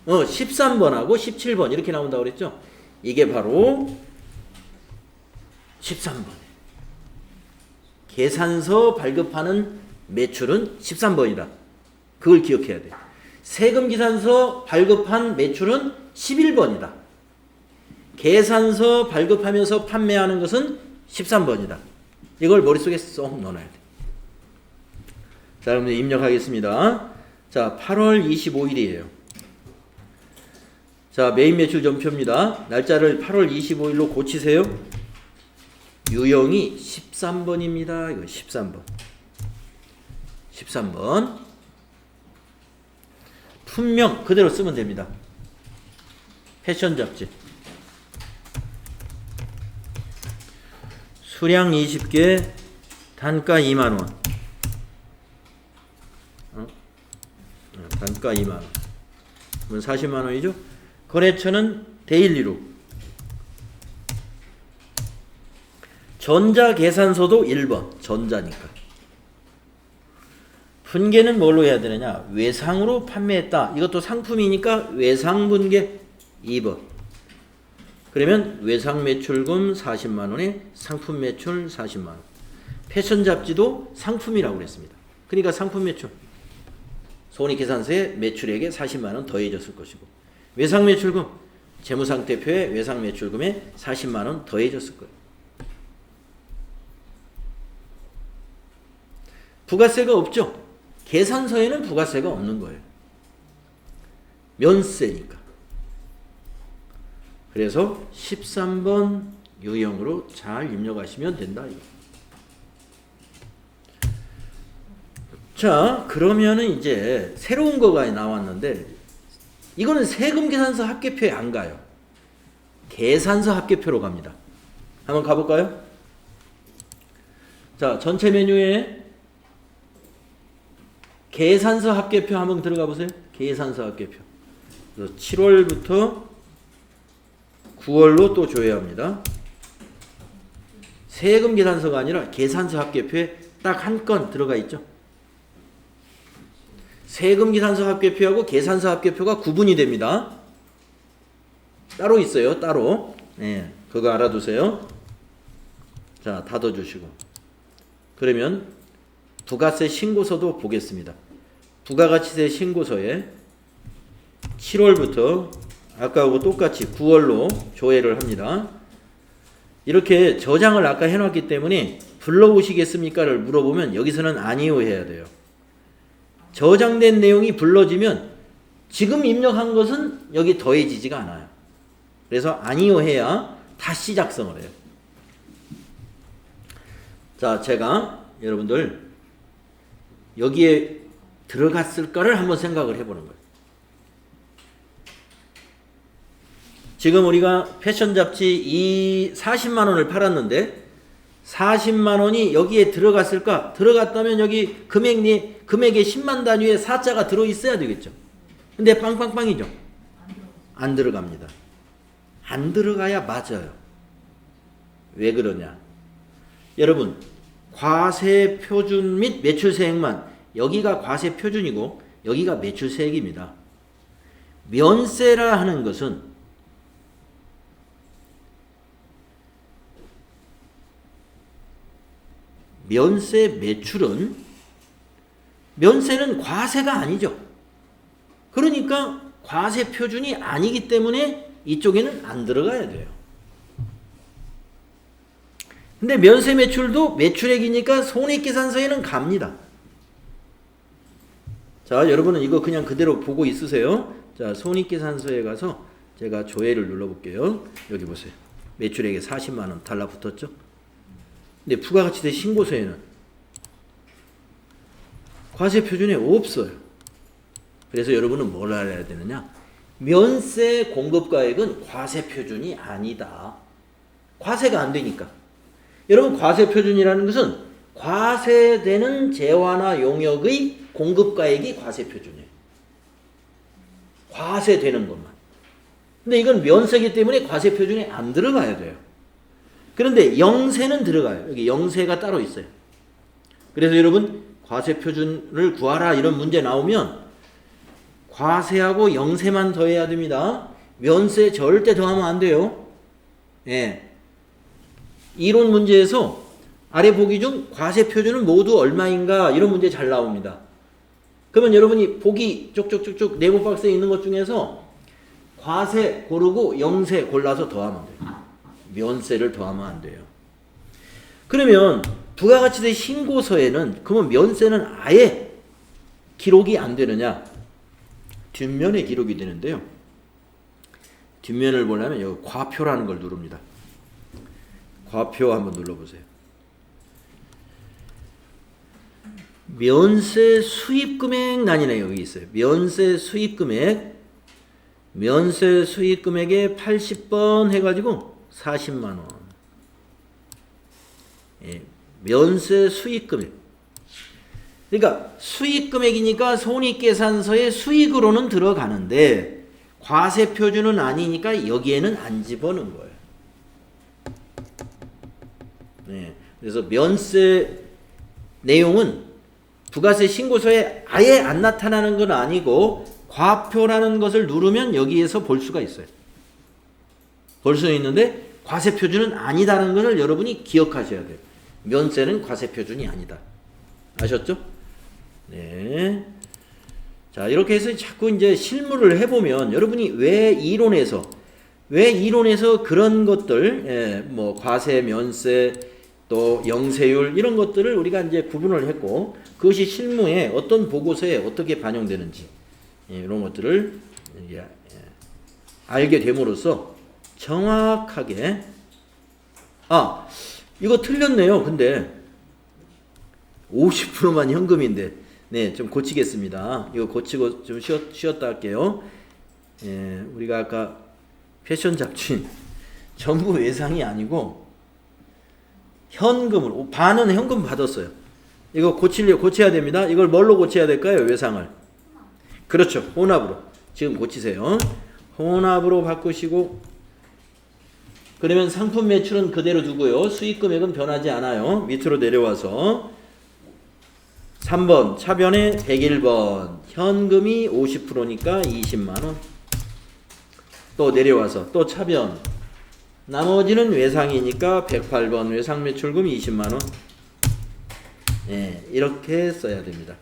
13번하고 17번 이렇게 나온다고 그랬죠. 이게 바로 13번. 계산서 발급하는 매출은 13번이다. 그걸 기억해야 돼. 세금계산서 발급한 매출은 11번이다. 계산서 발급하면서 판매하는 것은 13번이다. 이걸 머릿속에 쏙 넣어놔야 돼. 자, 그럼 입력하겠습니다. 자, 8월 25일이에요. 자, 메인 매출 전표입니다. 날짜를 8월 25일로 고치세요. 유형이 13번입니다. 이거 13번. 13번. 품명 그대로 쓰면 됩니다. 패션 잡지. 수량 20개, 단가 2만원. 단가 2만원. 그러면 40만원이죠? 거래처는 데일리로. 전자계산서도 1번. 전자니까. 분계는 뭘로 해야 되느냐? 외상으로 판매했다. 이것도 상품이니까 외상분계 2번. 그러면 외상매출금 40만원에 상품매출 40만원. 패션 잡지도 상품이라고 그랬습니다. 그러니까 상품매출. 손익계산서에 매출액에 40만원 더해졌을 것이고, 외상매출금, 재무상태표에 외상매출금에 40만원 더해졌을 거예요. 부가세가 없죠? 계산서에는 부가세가 없는 거예요. 면세니까. 그래서 13번 유형으로 잘 입력하시면 된다. 자, 그러면은 이제 새로운 거가 나왔는데 이거는 세금계산서 합계표에 안 가요. 계산서 합계표로 갑니다. 한번 가볼까요? 자, 전체 메뉴에 계산서 합계표 한번 들어가 보세요. 계산서 합계표. 그래서 7월부터 9월로 또 줘야 합니다. 세금 계산서가 아니라 계산서 합계표에 딱 한 건 들어가 있죠. 세금 계산서 합계표하고 계산서 합계표가 구분이 됩니다. 따로 있어요. 따로. 예, 그거 알아두세요. 자, 닫아주시고. 그러면 부가세 신고서도 보겠습니다. 부가가치세 신고서에 7월부터 아까하고 똑같이 9월로 조회를 합니다. 이렇게 저장을 아까 해놨기 때문에 불러오시겠습니까를 물어보면 여기서는 아니요 해야 돼요. 저장된 내용이 불러지면 지금 입력한 것은 여기 더해지지가 않아요. 그래서 아니요 해야 다시 작성을 해요. 자, 제가 여러분들 여기에 들어갔을까를 한번 생각을 해보는 거예요. 지금 우리가 패션 잡지 40만 원을 팔았는데 40만 원이 여기에 들어갔을까? 들어갔다면 여기 금액의 10만 단위에 4자가 들어있어야 되겠죠. 근데 빵빵빵이죠. 안 들어갑니다. 안 들어가야 맞아요. 왜 그러냐? 여러분, 과세 표준 및 매출세액만, 여기가 과세 표준이고 여기가 매출세액입니다. 면세라 하는 것은 면세 매출은 면세는 과세가 아니죠. 그러니까 과세 표준이 아니기 때문에 이쪽에는 안 들어가야 돼요. 근데 면세 매출도 매출액이니까 손익계산서에는 갑니다. 자, 여러분은 이거 그냥 그대로 보고 있으세요. 자, 손익계산서에 가서 제가 조회를 눌러볼게요. 여기 보세요. 매출액에 40만 원 달라붙었죠. 근데 부가가치세 신고서에는 과세 표준에 없어요. 그래서 여러분은 뭘 알아야 되느냐? 면세 공급가액은 과세 표준이 아니다. 과세가 안 되니까. 여러분, 과세 표준이라는 것은 과세되는 재화나 용역의 공급가액이 과세 표준이에요. 과세되는 것만. 근데 이건 면세기 때문에 과세 표준에 안 들어가야 돼요. 그런데 영세는 들어가요. 여기 영세가 따로 있어요. 그래서 여러분, 과세 표준을 구하라 이런 문제 나오면 과세하고 영세만 더해야 됩니다. 면세 절대 더하면 안 돼요. 예. 이론 문제에서 아래 보기 중 과세 표준은 모두 얼마인가 이런 문제 잘 나옵니다. 그러면 여러분이 보기 쭉쭉쭉쭉 네모 박스에 있는 것 중에서 과세 고르고 영세 골라서 더하면 돼요. 면세를 더하면 안 돼요. 그러면 부가가치세 신고서에는 그러면 면세는 아예 기록이 안 되느냐? 뒷면에 기록이 되는데요. 뒷면을 보려면 여기 과표라는 걸 누릅니다. 과표 한번 눌러보세요. 면세 수입금액란이네 여기 있어요. 면세 수입금액, 면세 수입금액에 80번 해가지고 40만 원. 예, 면세 수익금액. 그러니까 수익금액이니까 손익계산서에 수익으로는 들어가는데 과세 표준은 아니니까 여기에는 안 집어넣은 거예요. 네, 그래서 면세 내용은 부가세 신고서에 아예 안 나타나는 건 아니고 과표라는 것을 누르면 여기에서 볼 수가 있어요. 볼 수 있는데 과세 표준은 아니다라는 것을 여러분이 기억하셔야 돼요. 면세는 과세 표준이 아니다. 아셨죠? 네. 자, 이렇게 해서 자꾸 이제 실무를 해보면 여러분이 왜 이론에서 그런 것들, 예, 뭐 과세, 면세, 또 영세율 이런 것들을 우리가 이제 구분을 했고 그것이 실무에 어떤 보고서에 어떻게 반영되는지 예, 이런 것들을 예, 알게 됨으로써 정확하게 이거 틀렸네요. 근데 50%만 현금인데 네, 좀 고치겠습니다. 이거 고치고 좀 쉬었다 할게요. 예, 우리가 아까 패션 잡지 전부 외상이 아니고 현금으로 반은 현금 받았어요. 이거 고쳐야 됩니다. 이걸 뭘로 고쳐야 될까요? 외상을. 그렇죠. 혼합으로. 지금 고치세요. 혼합으로 바꾸시고 그러면 상품 매출은 그대로 두고요. 수익 금액은 변하지 않아요. 밑으로 내려와서 3번 차변에 101번 현금이 50%니까 20만원 또 내려와서 또 차변. 나머지는 외상이니까 108번 외상 매출금 20만 원. 예, 이렇게 써야 됩니다.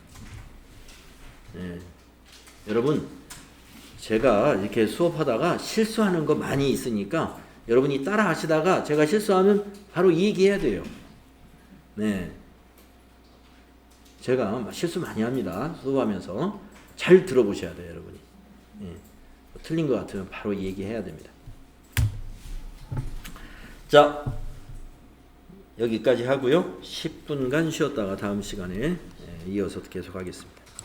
예. 여러분, 제가 이렇게 수업하다가 실수하는 거 많이 있으니까 여러분이 따라 하시다가 제가 실수하면 바로 얘기해야 돼요. 네. 제가 실수 많이 합니다. 수업하면서. 잘 들어보셔야 돼요, 여러분이. 예. 틀린 것 같으면 바로 얘기해야 됩니다. 자, 여기까지 하고요. 10분간 쉬었다가 다음 시간에 이어서 계속 하겠습니다.